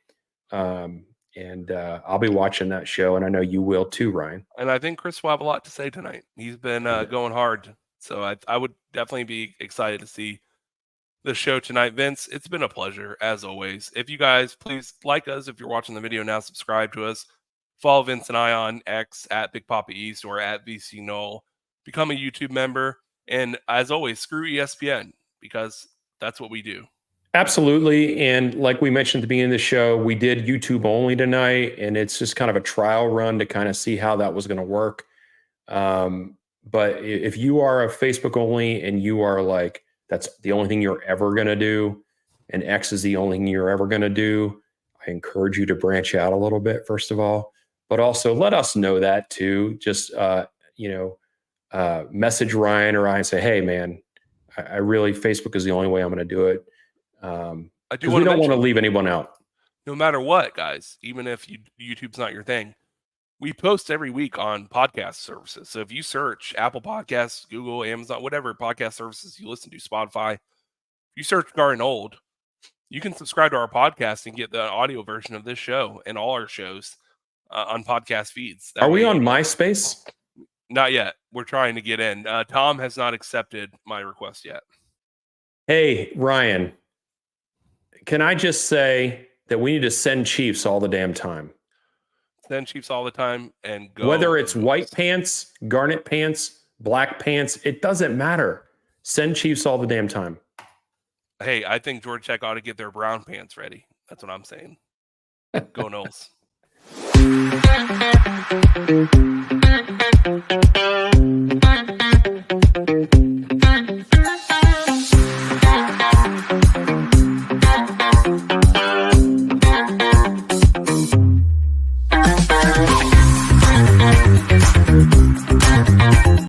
And I'll be watching that show, and I know you will too, Ryan. And I think Chris will have a lot to say tonight. He's been going hard. So I would definitely be excited to see the show tonight. Vince, it's been a pleasure, as always. If you guys, please like us. If you're watching the video now, subscribe to us. Follow Vince and I on X at Big Papa East or at VC Knoll. Become a YouTube member. And as always, screw ESPN, because that's what we do. Absolutely. And like we mentioned at the beginning of the show, we did YouTube only tonight, and it's just kind of a trial run to kind of see how that was going to work. But if you are a Facebook only and you are like, that's the only thing you're ever going to do, and X is the only thing you're ever going to do, I encourage you to branch out a little bit, first of all. But also let us know that too. Just, message Ryan or I and say, hey, man, I really, Facebook is the only way I'm going to do it. Because we don't want to leave anyone out. No matter what, guys, even if YouTube's not your thing, we post every week on podcast services. So if you search Apple Podcasts, Google, Amazon, whatever podcast services you listen to, Spotify, if you search Garnet Old, you can subscribe to our podcast and get the audio version of this show and all our shows on podcast feeds. Are we on MySpace? Not yet. We're trying to get in. Tom has not accepted my request yet. Hey, Ryan, can I just say that we need to send Chiefs all the damn time? Send Chiefs all the time and go. Whether it's white pants, garnet pants, black pants, it doesn't matter. Send Chiefs all the damn time. Hey, I think Georgia Tech ought to get their brown pants ready. That's what I'm saying. Go Noles.